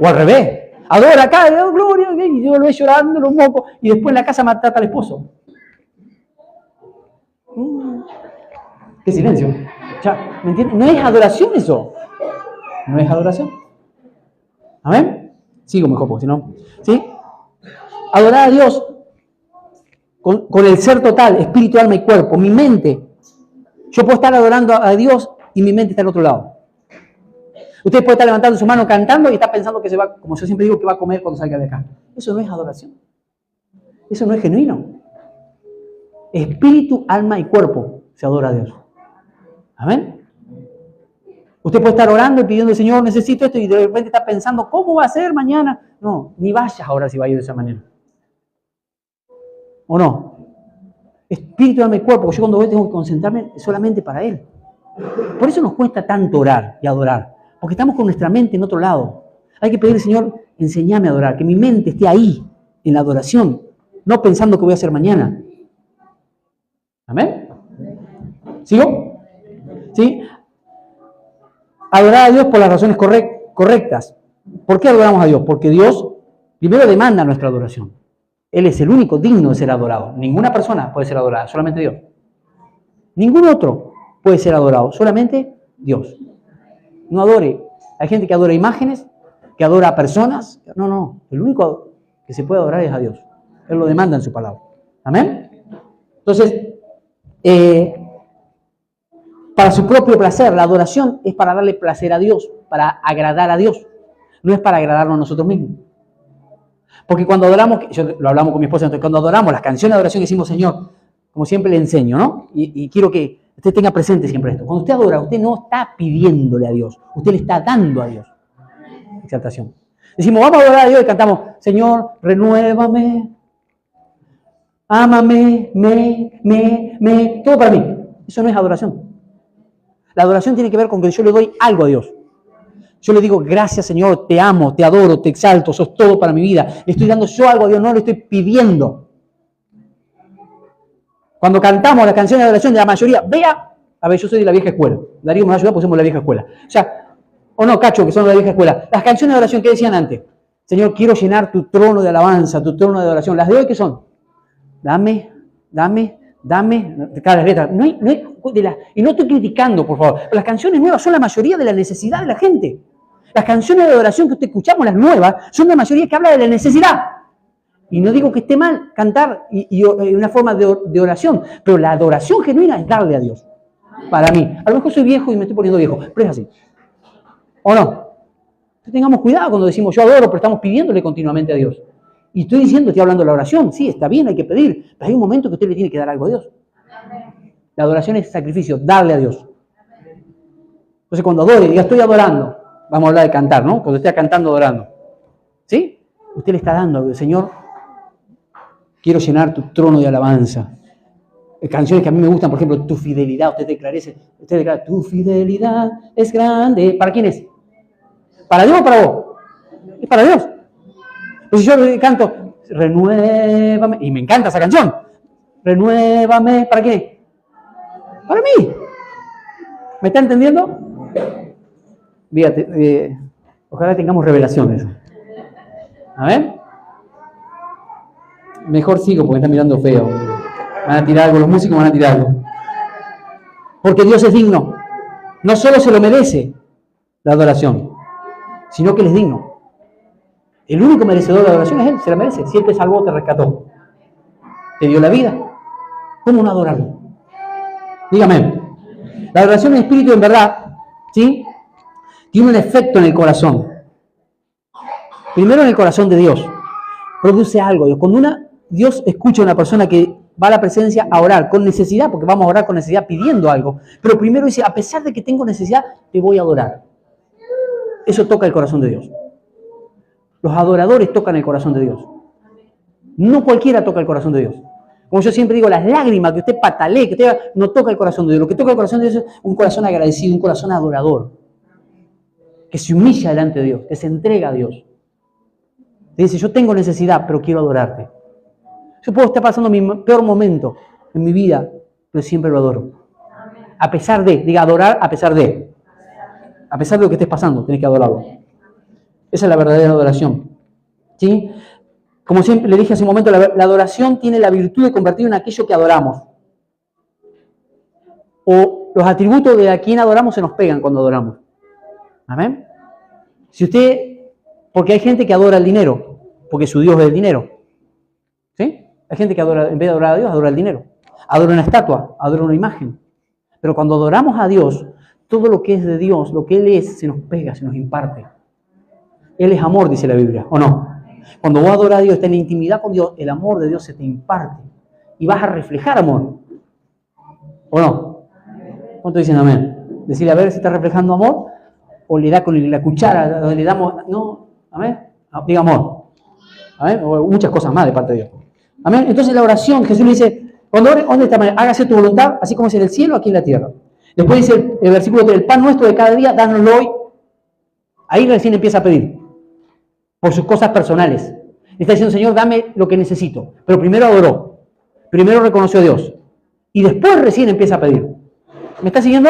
O al revés. Adora acá, oh, gloria, y yo lo ve llorando, los mocos, y después en la casa maltrata al esposo. Qué silencio. Ya, ¿me entiendes? No es adoración eso. No es adoración. ¿Amén? Sigo mejor, porque si no. ¿Sí? Adorar a Dios con el ser total, espíritu, alma y cuerpo. Mi mente. Yo puedo estar adorando a Dios y mi mente está en otro lado. Usted puede estar levantando su mano cantando y está pensando que se va, como yo siempre digo, que va a comer cuando salga de acá. Eso no es adoración. Eso no es genuino. Espíritu, alma y cuerpo se adora a Dios. ¿Amén? Usted puede estar orando y pidiendo al Señor, necesito esto, y de repente está pensando, ¿cómo va a ser mañana? No, ni vayas ahora si va a ir de esa manera. ¿O no? Espíritu, alma y cuerpo, porque yo cuando voy tengo que concentrarme solamente para Él. Por eso nos cuesta tanto orar y adorar, porque estamos con nuestra mente en otro lado. Hay que pedirle, Señor, enséñame a adorar, que mi mente esté ahí, en la adoración, no pensando que voy a hacer mañana. ¿Amén? ¿Sigo? ¿Sí? Adorar a Dios por las razones correctas. ¿Por qué adoramos a Dios? Porque Dios primero demanda nuestra adoración. Él es el único digno de ser adorado. Ninguna persona puede ser adorada, solamente Dios. Ningún otro puede ser adorado, solamente Dios. No adore. Hay gente que adora imágenes, que adora a personas. No. El único que se puede adorar es a Dios. Él lo demanda en su palabra. ¿Amén? Entonces, para su propio placer, la adoración es para darle placer a Dios, para agradar a Dios. No es para agradarnos a nosotros mismos. Porque cuando adoramos, yo lo hablamos con mi esposa, entonces cuando adoramos las canciones de adoración decimos, Señor, como siempre le enseño, ¿no? Y quiero que usted tenga presente siempre esto. Cuando usted adora, usted no está pidiéndole a Dios, usted le está dando a Dios. Exaltación. Decimos, vamos a adorar a Dios y cantamos, Señor, renuévame, ámame, todo para mí. Eso no es adoración. La adoración tiene que ver con que yo le doy algo a Dios. Yo le digo, gracias Señor, te amo, te adoro, te exalto, sos todo para mi vida. Le estoy dando yo algo a Dios, no le estoy pidiendo. Cuando cantamos las canciones de adoración de la mayoría, a ver, yo soy de la vieja escuela. Darío me va a ayudar porque somos de la vieja escuela. O sea, o no, Cacho, que son de la vieja escuela. Las canciones de adoración, ¿qué decían antes? Señor, quiero llenar tu trono de alabanza, tu trono de adoración. Las de hoy, ¿qué son? Dame, cada letra. No hay y no estoy criticando, por favor. Pero las canciones nuevas son la mayoría de la necesidad de la gente. Las canciones de adoración que usted escuchamos, las nuevas, son la mayoría que habla de la necesidad. Y no digo que esté mal cantar y una forma de oración, pero la adoración genuina es darle a Dios. Para mí. A lo mejor soy viejo y me estoy poniendo viejo, pero es así. ¿O no? Entonces tengamos cuidado cuando decimos yo adoro, pero estamos pidiéndole continuamente a Dios. Y estoy hablando de la oración. Sí, está bien, hay que pedir, pero hay un momento que usted le tiene que dar algo a Dios. La adoración es sacrificio, darle a Dios. Entonces cuando adore, diga estoy adorando, vamos a hablar de cantar, ¿no? Cuando esté cantando, adorando. ¿Sí? Usted le está dando, Señor, quiero llenar tu trono de alabanza. Canciones que a mí me gustan, por ejemplo, tu fidelidad, usted declara, tu fidelidad es grande. ¿Para quién es? ¿Para Dios o para vos? Es para Dios. Entonces yo canto, renuévame, y me encanta esa canción. Renuévame, ¿para qué? Para mí. ¿Me está entendiendo? Fíjate, ojalá tengamos revelaciones. A ver. Mejor sigo porque me están mirando feo. Van a tirar algo, los músicos van a tirar algo. Porque Dios es digno. No solo se lo merece la adoración, sino que Él es digno. El único merecedor de la adoración es Él, se la merece. Si Él te salvó, te rescató, te dio la vida, ¿cómo no adorarlo? Dígame. La adoración en espíritu, en verdad, ¿sí?, tiene un efecto en el corazón. Primero en el corazón de Dios. Produce algo. Cuando Dios escucha a una persona que va a la presencia a orar con necesidad, porque vamos a orar con necesidad pidiendo algo. Pero primero dice, a pesar de que tengo necesidad, te voy a adorar. Eso toca el corazón de Dios. Los adoradores tocan el corazón de Dios. No cualquiera toca el corazón de Dios. Como yo siempre digo, las lágrimas que usted patalee, que usted no toca el corazón de Dios. Lo que toca el corazón de Dios es un corazón agradecido, un corazón adorador. Que se humilla delante de Dios, que se entrega a Dios. Y dice, yo tengo necesidad, pero quiero adorarte. Yo puedo estar pasando mi peor momento en mi vida, pero siempre lo adoro. A pesar de, diga adorar a pesar de. A pesar de lo que estés pasando, tenés que adorarlo. Esa es la verdadera adoración. ¿Sí? Como siempre le dije hace un momento, la adoración tiene la virtud de convertir en aquello que adoramos. O los atributos de a quien adoramos se nos pegan cuando adoramos. ¿Amén? Si usted, porque hay gente que adora el dinero, porque su Dios es el dinero. ¿Sí? Hay gente que adora, en vez de adorar a Dios, adora el dinero. Adora una estatua, adora una imagen. Pero cuando adoramos a Dios, todo lo que es de Dios, lo que Él es, se nos pega, se nos imparte. Él es amor, dice la Biblia, ¿o no? Cuando vos adoras a Dios, estás en intimidad con Dios, el amor de Dios se te imparte. Y vas a reflejar amor. ¿O no? ¿Cuántos dicen amén? Decirle a ver si está reflejando amor, o le da con la cuchara, o le damos, no, amén, diga amor. Amén, o muchas cosas más de parte de Dios. Amén. Entonces la oración, Jesús le dice, cuando ores, de esta manera, hágase tu voluntad, así como es en el cielo, aquí en la tierra. Después dice el versículo 3, el pan nuestro de cada día, dánoslo hoy. Ahí recién empieza a pedir, por sus cosas personales. Le está diciendo, Señor, dame lo que necesito. Pero primero adoró, primero reconoció a Dios, y después recién empieza a pedir. ¿Me está siguiendo?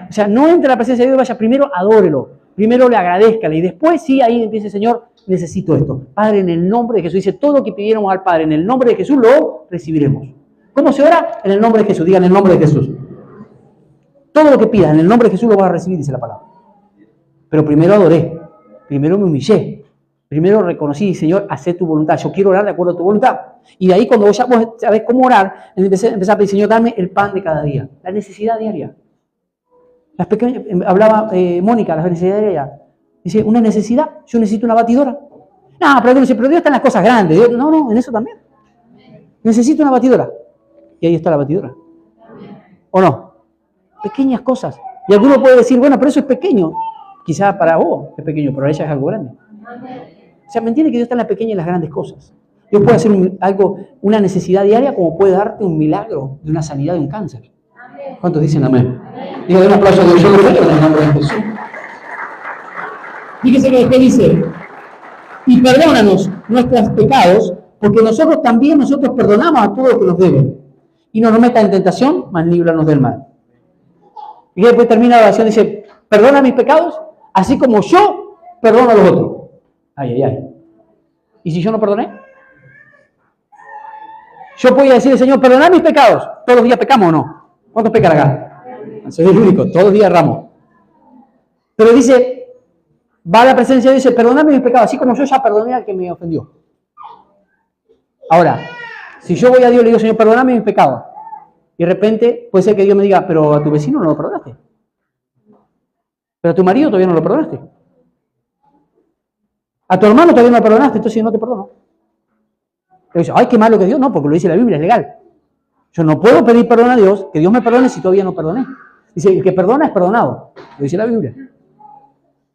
O sea, no entre a la presencia de Dios, vaya, primero adórelo, primero le agradézcale, y después sí, ahí empieza, Señor, necesito esto. Padre, en el nombre de Jesús, dice, todo lo que pidiéramos al Padre, en el nombre de Jesús, lo recibiremos. ¿Cómo se ora? En el nombre de Jesús, digan en el nombre de Jesús. Todo lo que pidas, en el nombre de Jesús lo vas a recibir, dice la palabra. Pero primero adoré, primero me humillé, primero reconocí, Señor, haz tu voluntad, yo quiero orar de acuerdo a tu voluntad. Y de ahí cuando vos ya sabés cómo orar, empecé a pedir, Señor, dame el pan de cada día, la necesidad diaria. Las pequeñas, hablaba Mónica, las necesidades diarias. Dice, una necesidad, yo necesito una batidora. No, pero Dios está en las cosas grandes. Dios, no, en eso también. Necesito una batidora. Y ahí está la batidora. ¿O no? Pequeñas cosas. Y alguno puede decir, bueno, pero eso es pequeño. Quizás para vos es pequeño, pero para ella es algo grande. O sea, ¿me entiende que Dios está en las pequeñas y las grandes cosas? Dios puede hacer una necesidad diaria como puede darte un milagro de una sanidad de un cáncer. ¿Cuántos dicen amén? Digo, un aplauso a Dios. Yo lo creo en el nombre de Jesús. Fíjese que después dice, y perdónanos nuestros pecados, porque nosotros perdonamos a todos los que nos deben. Y no nos metas en tentación, mas líbranos del mal. Y después termina la oración, dice, perdona mis pecados, así como yo perdono a los otros. Ay. ¿Y si yo no perdoné? Yo podía decirle, Señor, perdona mis pecados. ¿Todos los días pecamos o no? ¿Cuántos pecan acá? Soy el único, todos los días erramos. Pero dice, va a la presencia de Dios y dice, perdóname mis pecados, así como yo ya perdoné al que me ofendió. Ahora, si yo voy a Dios y le digo, Señor, perdóname mis pecados, y de repente puede ser que Dios me diga, pero a tu vecino no lo perdonaste. Pero a tu marido todavía no lo perdonaste. A tu hermano todavía no lo perdonaste, entonces yo no te perdono. Y dice, ay, qué malo que Dios, no, porque lo dice la Biblia, es legal. Yo no puedo pedir perdón a Dios, que Dios me perdone si todavía no perdoné. Dice, el que perdona es perdonado, lo dice la Biblia.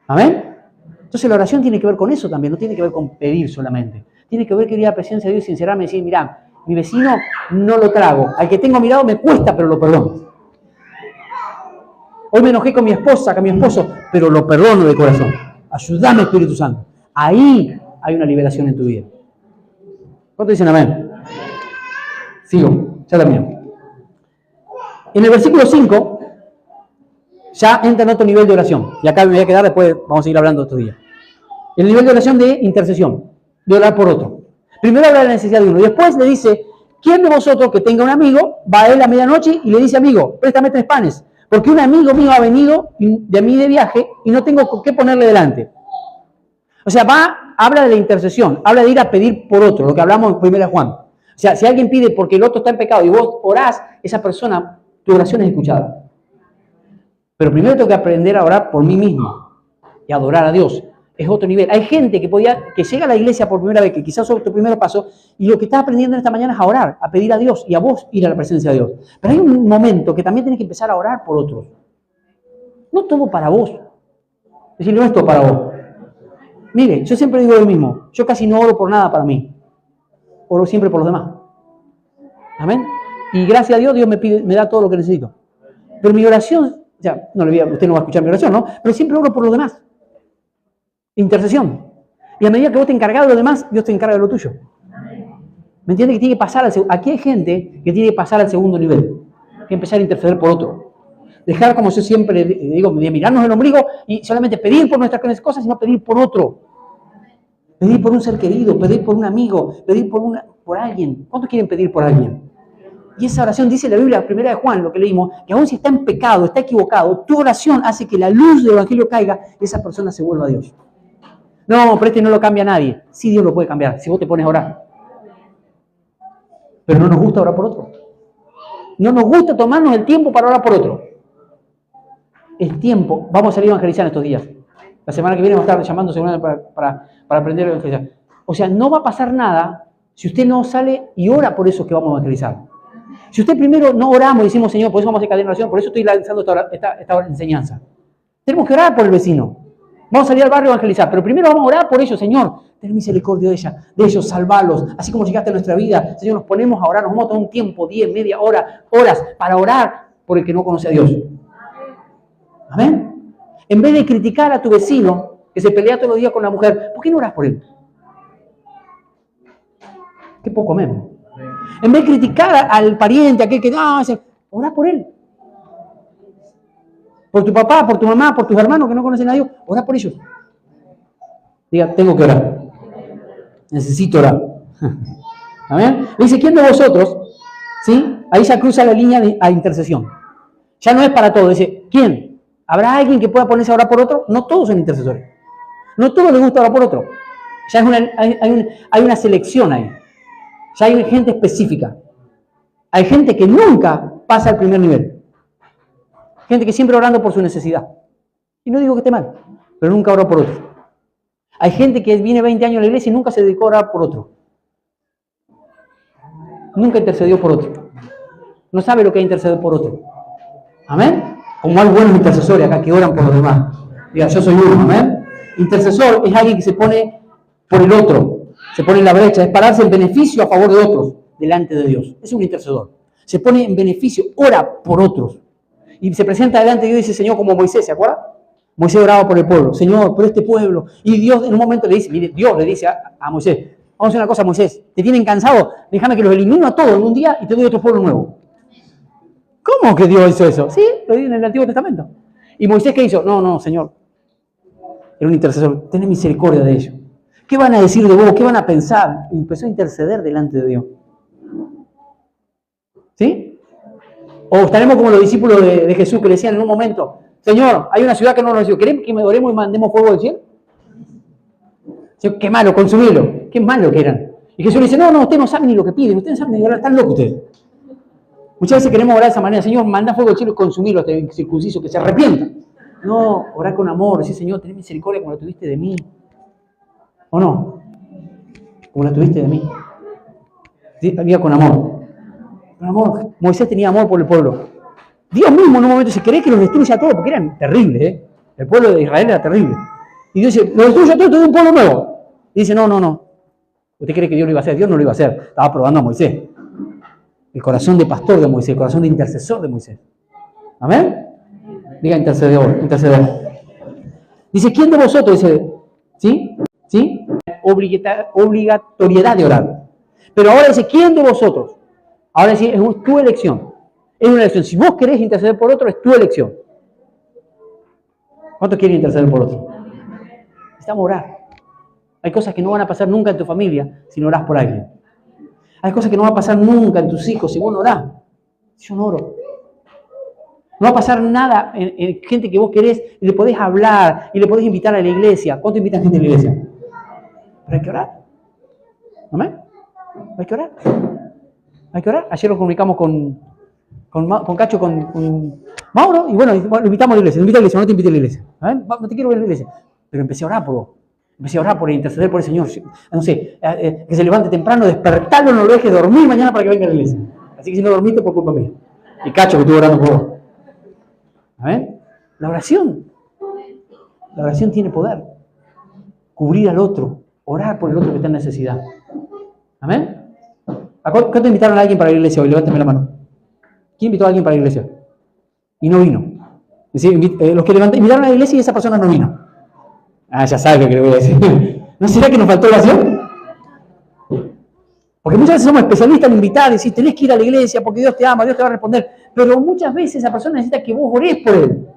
¿Amén? Entonces la oración tiene que ver con eso también, no tiene que ver con pedir solamente. Tiene que ver que ir a la presencia de Dios y sinceramente decir, mirá, mi vecino no lo trago. Al que tengo mirado me cuesta, pero lo perdono. Hoy me enojé con mi esposa, con mi esposo, pero lo perdono de corazón. Ayúdame, Espíritu Santo. Ahí hay una liberación en tu vida. ¿Cuántos dicen amén? Sigo, ya termino. En el versículo 5, ya entra en otro nivel de oración. Y acá me voy a quedar, después vamos a seguir hablando estos días. El nivel de oración de intercesión, de orar por otro. Primero habla de la necesidad de uno. Y después le dice, ¿quién de vosotros que tenga un amigo, va a él a medianoche y le dice, amigo, préstame 3 panes? Porque un amigo mío ha venido de mí de viaje y no tengo qué ponerle delante. O sea, habla de la intercesión, habla de ir a pedir por otro, lo que hablamos en 1 Juan. O sea, si alguien pide porque el otro está en pecado y vos orás, esa persona, tu oración es escuchada. Pero primero tengo que aprender a orar por mí mismo y adorar a Dios. es otro nivel. Hay gente que llega a la iglesia por primera vez, que quizás es tu primer paso, y lo que estás aprendiendo en esta mañana es a orar, a pedir a Dios y a vos ir a la presencia de Dios. Pero hay un momento que también tienes que empezar a orar por otros. No todo para vos. Es decir, no es todo para vos. Mire, yo siempre digo lo mismo. Yo casi no oro por nada para mí. Oro siempre por los demás. Amén. Y gracias a Dios, Dios me da todo lo que necesito. Pero mi oración, ya, usted no va a escuchar mi oración, ¿no? Pero siempre oro por los demás. Intercesión. Y a medida que vos te encargas de lo demás, Dios te encarga de lo tuyo. ¿Me entiendes? Que tiene que pasar aquí hay gente que tiene que pasar al segundo nivel. Que empezar a interceder por otro. Dejar, como yo siempre digo, de mirarnos el ombligo y solamente pedir por nuestras cosas, sino pedir por otro. Pedir por un ser querido, pedir por un amigo, pedir por alguien. ¿Cuántos quieren pedir por alguien? Y esa oración dice la Biblia, primera de Juan, lo que leímos, que aun si está en pecado, está equivocado, tu oración hace que la luz del Evangelio caiga y esa persona se vuelva a Dios. No, pero no lo cambia nadie. Sí, Dios lo puede cambiar, si vos te pones a orar. Pero no nos gusta orar por otro. No nos gusta tomarnos el tiempo para orar por otro. El tiempo, vamos a salir a evangelizar estos días. La semana que viene vamos a estar llamando seguramente para aprender a evangelizar. O sea, no va a pasar nada si usted no sale y ora por eso que vamos a evangelizar. Si usted primero no oramos y decimos, Señor, por eso vamos a hacer cadena de oración, por eso estoy lanzando esta enseñanza. Tenemos que orar por el vecino. Vamos a salir al barrio a evangelizar, pero primero vamos a orar por ellos, Señor. Ten misericordia de ellos, salvalos. Así como llegaste a nuestra vida, Señor, nos ponemos a orar, nos vamos a tomar un tiempo, 10, media hora, horas, para orar por el que no conoce a Dios. Amén. En vez de criticar a tu vecino, que se pelea todos los días con la mujer, ¿por qué no oras por él? Qué poco menos. En vez de criticar al pariente, aquel que orá por él. Por tu papá, por tu mamá, por tus hermanos que no conocen a Dios, orá por ellos. Diga, tengo que orar. Necesito orar. Amén. Le dice, ¿quién de vosotros? ¿Sí? Ahí ya cruza la línea a intercesión. Ya no es para todos. Dice, ¿quién? ¿Habrá alguien que pueda ponerse a orar por otro? No todos son intercesores. No todos les gusta orar por otro. Ya hay una selección ahí. Ya hay gente específica. Hay gente que nunca pasa al primer nivel. Gente que siempre orando por su necesidad. Y no digo que esté mal, pero nunca oró por otro. Hay gente que viene 20 años a la iglesia y nunca se dedicó a orar por otro. Nunca intercedió por otro. No sabe lo que es interceder por otro. ¿Amén? Como hay buenos intercesores acá que oran por los demás. Diga, yo soy uno, ¿amén? Intercesor es alguien que se pone por el otro. Se pone en la brecha, es pararse en beneficio a favor de otros, delante de Dios. Es un intercesor. Se pone en beneficio, ora por otros. Y se presenta delante de Dios y dice, Señor, como Moisés, ¿se acuerda? Moisés oraba por el pueblo. Señor, por este pueblo. Y Dios en un momento le dice, mire, Dios le dice a Moisés, vamos a hacer una cosa, Moisés, te tienen cansado, déjame que los elimino a todos en un día y te doy otro pueblo nuevo. ¿Cómo que Dios hizo eso? Sí, lo dice en el Antiguo Testamento. ¿Y Moisés qué hizo? No, Señor. Era un intercesor. Ten misericordia de ellos. ¿Qué van a decir de vos? ¿Qué van a pensar? Y empezó a interceder delante de Dios. ¿Sí? O estaremos como los discípulos de Jesús que le decían en un momento, Señor, hay una ciudad que no nos recibió. ¿Querés que me oremos y mandemos fuego del cielo? Señor, qué malo, consumilo. Qué malo que eran. Y Jesús le dice, no, ustedes no saben ni lo que piden. Ustedes no saben ni orar. Están locos ustedes. Muchas veces queremos orar de esa manera. Señor, manda fuego del cielo y consumilo a este circunciso, que se arrepienta. No, orar con amor. Decir, Señor, ten misericordia como la tuviste de mí. ¿O no? Como la tuviste de mí. Diga con amor. Con amor. Moisés tenía amor por el pueblo. Dios mismo en un momento dice, ¿querés que los destruya a todos? Porque eran terribles, ¿eh? El pueblo de Israel era terrible. Y Dios dice, los destruyo a todos, te doy un pueblo nuevo. Y dice, no. ¿Usted cree que Dios lo iba a hacer? Dios no lo iba a hacer. Estaba probando a Moisés. El corazón de pastor de Moisés, el corazón de intercesor de Moisés. ¿Amén? Diga intercedor. Dice, ¿quién de vosotros? Dice, ¿sí? Obligatoriedad de orar. Pero ahora dice, ¿quién de vosotros? Ahora dice, es tu elección. Es una elección. Si vos querés interceder por otro, es tu elección. ¿Cuántos quieren interceder por otro? Necesitamos orar. Hay cosas que no van a pasar nunca en tu familia si no orás por alguien. Hay cosas que no van a pasar nunca en tus hijos si vos no orás. Yo no oro. No va a pasar nada en gente que vos querés y le podés hablar y le podés invitar a la iglesia. ¿Cuánto invitan gente a la iglesia? Pero hay que orar. ¿Amén? Hay que orar. Hay que orar. Ayer nos comunicamos con Cacho, con Mauro, y bueno, lo invitamos a la iglesia. No te invito a la iglesia, no te invito a la iglesia. ¿Amén? No te quiero ver a la iglesia. Pero empecé a orar por vos. Empecé a orar por él, interceder por el Señor. No sé, que se levante temprano, despertarlo, no lo dejes dormir mañana para que venga a la iglesia. Así que si no dormiste, por culpa mía. Y cacho que estuve orando por vos. ¿Amén? La oración tiene poder. Cubrir al otro, orar por el otro que está en necesidad. ¿Amén? ¿Cuánto invitaron a alguien para la iglesia hoy? Levántame la mano. ¿Quién invitó a alguien para la iglesia? Y no vino. Es decir, los que invitaron a la iglesia y esa persona no vino. Ya sabe lo que le voy a decir. ¿No será que nos faltó oración? Porque muchas veces somos especialistas en invitar, decir, tenés que ir a la iglesia porque Dios te ama, Dios te va a responder. Pero muchas veces esa persona necesita que vos orés por él.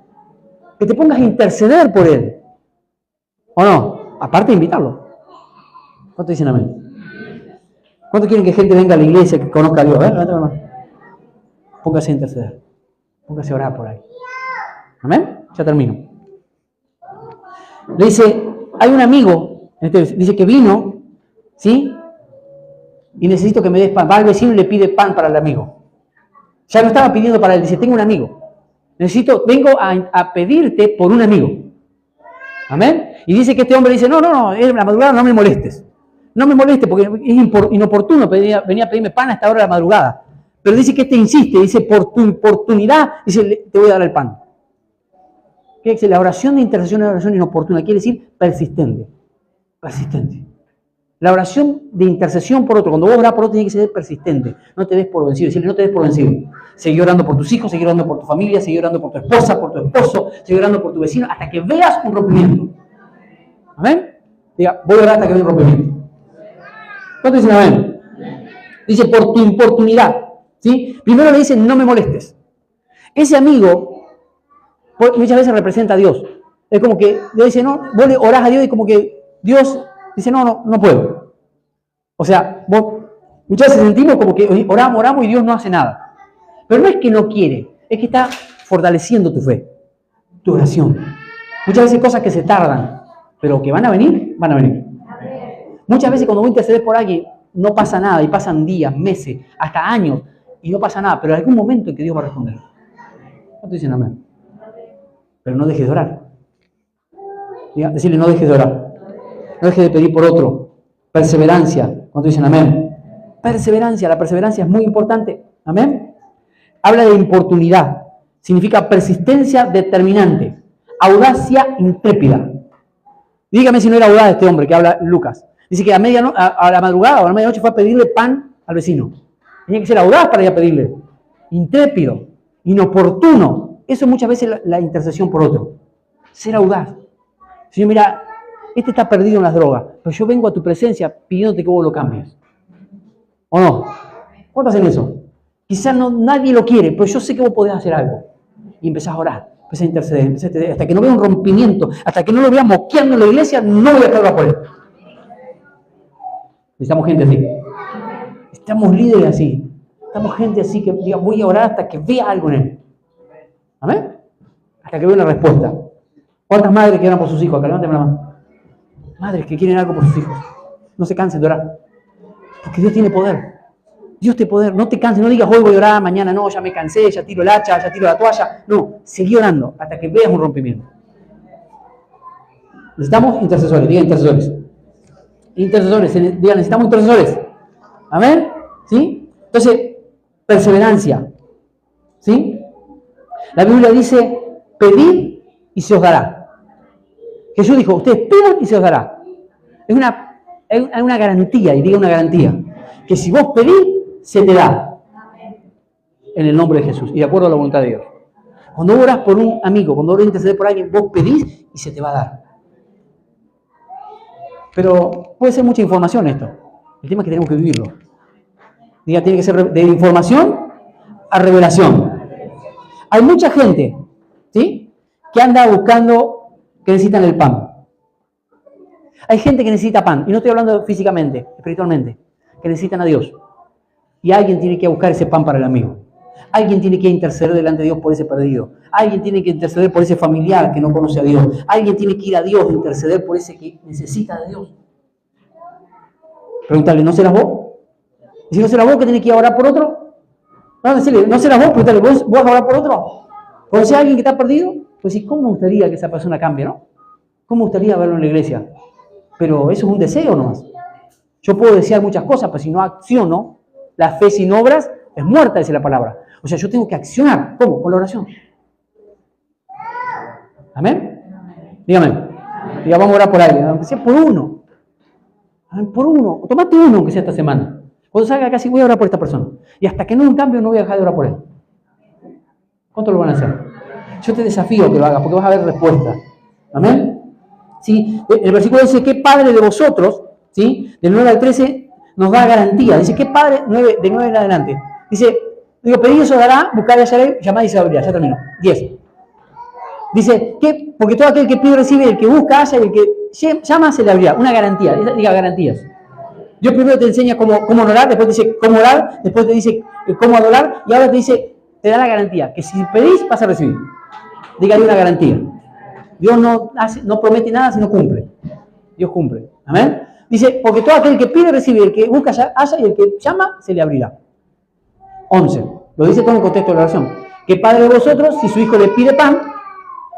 Que te pongas a interceder por él. ¿O no? Aparte de invitarlo. ¿Cuánto dicen amén? ¿Cuánto quieren que gente venga a la iglesia que conozca a Dios? Levántame la mano. Póngase a interceder. Póngase a orar por ahí. ¿Amén? Ya termino. Le dice, hay un amigo, dice que vino, ¿sí? Y necesito que me des pan. Va al vecino y le pide pan para el amigo. Ya no estaba pidiendo para él, dice, tengo un amigo. Vengo a pedirte por un amigo. ¿Amén? Y dice que este hombre dice, no, en la madrugada no me molestes. No me molestes porque es inoportuno venía a pedirme pan a esta hora de la madrugada. Pero dice que este insiste, dice, por tu oportunidad, dice, te voy a dar el pan. ¿Qué dice? La oración de intercesión es una oración inoportuna, quiere decir persistente. Persistente. La oración de intercesión por otro, cuando vos orás por otro, tiene que ser persistente. No te des por vencido. Decirle, no te des por vencido. Seguí orando por tus hijos, seguí orando por tu familia, seguí orando por tu esposa, por tu esposo, seguí orando por tu vecino, hasta que veas un rompimiento. ¿Amén? Diga, voy a orar hasta que vea un rompimiento. ¿Cuánto dicen amén? Dice, por tu importunidad. ¿Sí? Primero le dicen, no me molestes. Ese amigo muchas veces representa a Dios. Es como que le dice, no, vos le orás a Dios y como que Dios dice, no puedo. O sea, muchas veces sentimos como que oramos y Dios no hace nada. Pero no es que no quiere, es que está fortaleciendo tu fe, tu oración. Muchas veces cosas que se tardan, pero que van a venir, van a venir. Muchas veces cuando vos intercedes por alguien, no pasa nada y pasan días, meses, hasta años y no pasa nada, pero en algún momento en que Dios va a responder. ¿Cuánto dicen amén? Pero no dejes de orar. Decirle, no dejes de orar. No dejes de pedir por otro. Perseverancia. ¿Cuánto dicen amén? Perseverancia. La perseverancia es muy importante. Amén. Habla de importunidad. Significa persistencia determinante. Audacia intrépida. Dígame si no era audaz este hombre que habla Lucas. Dice que a la madrugada o a la medianoche fue a pedirle pan al vecino. Tenía que ser audaz para ir a pedirle. Intrépido. Inoportuno. Eso es muchas veces la intercesión por otro. Ser audaz. Señor, mira, este está perdido en las drogas, pero yo vengo a tu presencia pidiéndote que vos lo cambies. ¿O no? ¿Cuántos hacen eso? Quizás nadie lo quiere, pero yo sé que vos podés hacer algo. Y empezás a orar, empezás a interceder, hasta que no vea un rompimiento, hasta que no lo vea moqueando en la iglesia, no voy a estar por él. Necesitamos gente así. Estamos líderes así. Estamos gente así que diga, voy a orar hasta que vea algo en él. ¿Amén? Hasta que vea una respuesta. ¿Cuántas madres que oran por sus hijos? Acá, levántame la mano. Madres que quieren algo por sus hijos. No se cansen de orar. Porque Dios tiene poder. Dios tiene poder. No te canses, no digas hoy voy a orar, mañana no, ya me cansé, ya tiro el hacha, ya tiro la toalla. No, seguí orando hasta que veas un rompimiento. Necesitamos intercesores, digan intercesores. Intercesores, digan, necesitamos intercesores. ¿Amén? ¿Sí? Entonces, perseverancia. ¿Sí? La Biblia dice, pedid y se os dará. Jesús dijo, ustedes pidan y se os dará. Es una garantía, y diga una garantía, que si vos pedís, se te da. En el nombre de Jesús y de acuerdo a la voluntad de Dios. Cuando orás por un amigo, cuando orás interceder por alguien, vos pedís y se te va a dar. Pero puede ser mucha información esto. El tema es que tenemos que vivirlo. Diga, tiene que ser de información a revelación. Hay mucha gente, ¿sí?, que anda buscando, que necesitan el pan. Hay gente que necesita pan, y no estoy hablando físicamente, espiritualmente, que necesitan a Dios. Y alguien tiene que buscar ese pan para el amigo. Alguien tiene que interceder delante de Dios por ese perdido. Alguien tiene que interceder por ese familiar que no conoce a Dios. Alguien tiene que ir a Dios e interceder por ese que necesita de Dios. Preguntarle, ¿no serás vos? Y si no serás vos que tenés que ir a orar por otro, no, decirle, ¿no serás vos? Preguntarle, ¿vos vas a orar por otro? ¿Conoces a alguien que está perdido? Pues sí, ¿cómo me gustaría que esa persona cambie, no? ¿Cómo me gustaría verlo en la iglesia? pero eso es un deseo nomás. Yo puedo desear muchas cosas, pero si no acciono, la fe sin obras es muerta, dice la palabra. O sea, yo tengo que accionar. ¿Cómo? Con la oración. ¿Amén? Dígame. Diga, vamos a orar por alguien, aunque sea por uno. Por uno. Tomate uno, aunque sea esta semana. Cuando salga de casa, voy a orar por esta persona. Y hasta que no un cambio, no voy a dejar de orar por él. ¿Cuánto lo van a hacer? Yo te desafío a que lo hagas, porque vas a ver respuesta. ¿Amén? ¿Sí? El versículo dice, ¿qué padre de vosotros, ¿sí? Del 9 al 13, nos da garantía? Dice, ¿qué padre, de 9 en adelante? Dice, digo, pedid eso dará, buscad y hallaré, llamad y se abrirá. Ya terminó. 10. Dice, ¿qué? Porque todo aquel que pide recibe, el que busca halla y el que llama se le abrirá. Una garantía. Diga garantías. Dios primero te enseña cómo orar, después te dice cómo orar, después te dice cómo adorar y ahora te dice, te da la garantía, que si pedís vas a recibir. Dígale una garantía. Dios no promete nada si no cumple. Dios cumple. ¿Amén? Dice, porque todo aquel que pide recibe, el que busca halla y el que llama se le abrirá. 11. Lo dice todo en el contexto de la oración. ¿Qué padre de vosotros, si su hijo le pide pan,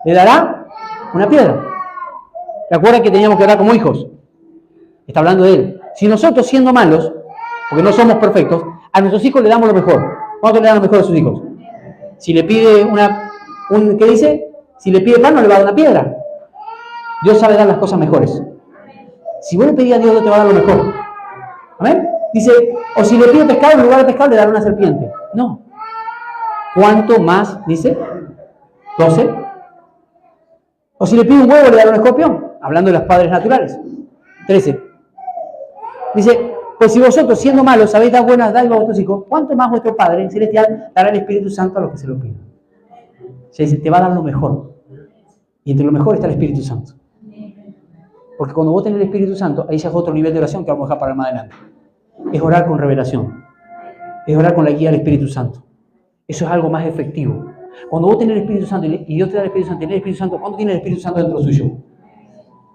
le dará una piedra? ¿Te acuerdas que teníamos que orar como hijos? Está hablando de él. Si nosotros, siendo malos, porque no somos perfectos, a nuestros hijos le damos lo mejor. ¿Cuánto le dan lo mejor a sus hijos? Si le pide ¿qué dice? Si le pide pan, no le va a dar una piedra. Dios sabe dar las cosas mejores. Si vos le pedís a Dios, Dios te va a dar lo mejor. ¿Amén? Dice, o si le pide pescado, en lugar de pescado le dará una serpiente. No. ¿Cuánto más? Dice 12. O si le pide un huevo, le dará un escorpión. Hablando de los padres naturales. 13. Dice, pues si vosotros, siendo malos, sabéis dar buenas dádivas a vuestros hijos, ¿cuánto más vuestro Padre Celestial dará el Espíritu Santo a los que se lo piden? O sea, dice, te va a dar lo mejor. Y entre lo mejor está el Espíritu Santo. Porque cuando vos tenés el Espíritu Santo, ahí ya es otro nivel de oración que vamos a dejar para más adelante. Es orar con revelación. Es orar con la guía del Espíritu Santo. Eso es algo más efectivo. Cuando vos tenés el Espíritu Santo y Dios te da el Espíritu Santo, tenés el Espíritu Santo, ¿cuánto tiene el Espíritu Santo dentro suyo?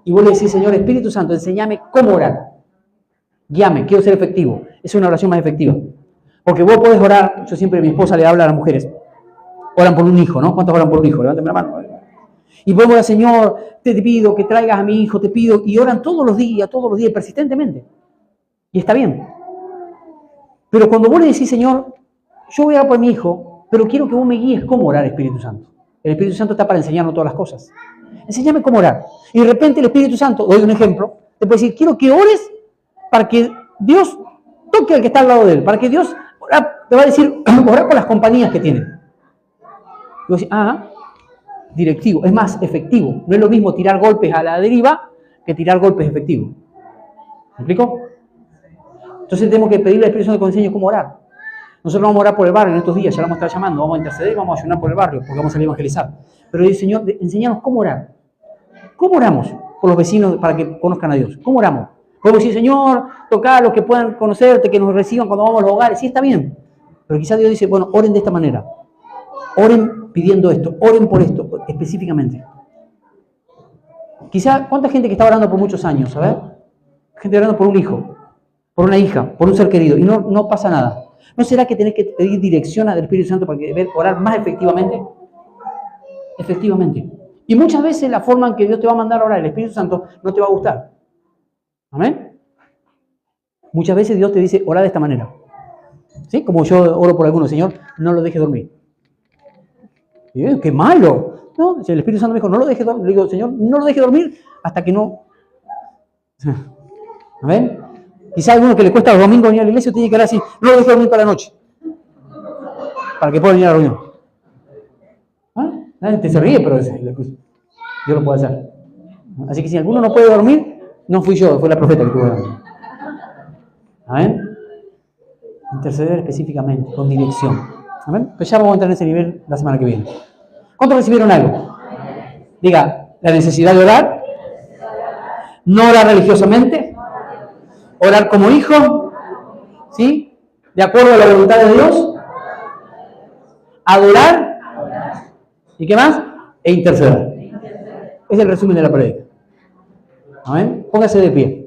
Y vos le decís, Señor, Espíritu Santo, enséñame cómo orar. Guíame, quiero ser efectivo. Es una oración más efectiva. Porque vos podés orar, yo siempre, mi esposa le habla a las mujeres, oran por un hijo, ¿no? ¿Cuántos oran por un hijo? Levántame la mano. Y podemos orar, Señor, te pido que traigas a mi hijo, te pido, y oran todos los días, persistentemente. Y está bien. Pero cuando vos le decís, Señor, yo voy a orar por mi hijo, pero quiero que vos me guíes cómo orar, Espíritu Santo. El Espíritu Santo está para enseñarnos todas las cosas. Enséñame cómo orar. Y de repente el Espíritu Santo, doy un ejemplo, te puede decir, quiero que ores para que Dios toque al que está al lado de él, para que Dios te va a decir, orar por las compañías que tiene. Y vos decís, directivo, es más efectivo. No es lo mismo tirar golpes a la deriva que tirar golpes efectivos. ¿Me explico? Entonces tenemos que pedirle al Espíritu Santo que nos enseñe cómo orar. Nosotros vamos a orar por el barrio en estos días, ya lo vamos a estar llamando, vamos a interceder y vamos a ayunar por el barrio, porque vamos a salir a evangelizar. Pero dice, Señor, enséñanos cómo orar. ¿Cómo oramos por los vecinos para que conozcan a Dios? ¿Cómo oramos? Podemos decir, Señor, toca a los que puedan conocerte, que nos reciban cuando vamos a los hogares. Sí, está bien. Pero quizás Dios dice, bueno, oren de esta manera. Oren pidiendo esto, oren por esto, específicamente. Quizás, ¿cuánta gente que está orando por muchos años? ¿Sabes? Gente orando por un hijo, por una hija, por un ser querido, y no pasa nada. ¿No será que tenés que pedir dirección al Espíritu Santo para orar más efectivamente? Efectivamente. Y muchas veces la forma en que Dios te va a mandar a orar, el Espíritu Santo, no te va a gustar. ¿Amén? Muchas veces Dios te dice, orá de esta manera. ¿Sí? Como yo oro por algunos, Señor, no lo dejes dormir. Y ¡qué malo! No, el Espíritu Santo me dijo, no lo dejes dormir. Le digo, Señor, no lo dejes dormir hasta que no... ¿Amén? Quizá a alguno que le cuesta los domingos venir a la iglesia tiene que orar así, no lo dejes dormir para la noche. Para que pueda venir a la reunión. Nadie te se ríe, pero yo lo puedo hacer. Así que si alguno no puede dormir, no fui yo, fue la profeta que tuvo que dormir. ¿Amén? Interceder específicamente, con dirección. ¿Amén? Pues ya vamos a entrar en ese nivel la semana que viene. ¿Cuántos recibieron algo? Diga, la necesidad de orar, no orar religiosamente, orar como hijo, ¿sí? De acuerdo a la voluntad de Dios, adorar, ¿y qué más? E interceder. Es el resumen de la prédica. Amén. Póngase de pie.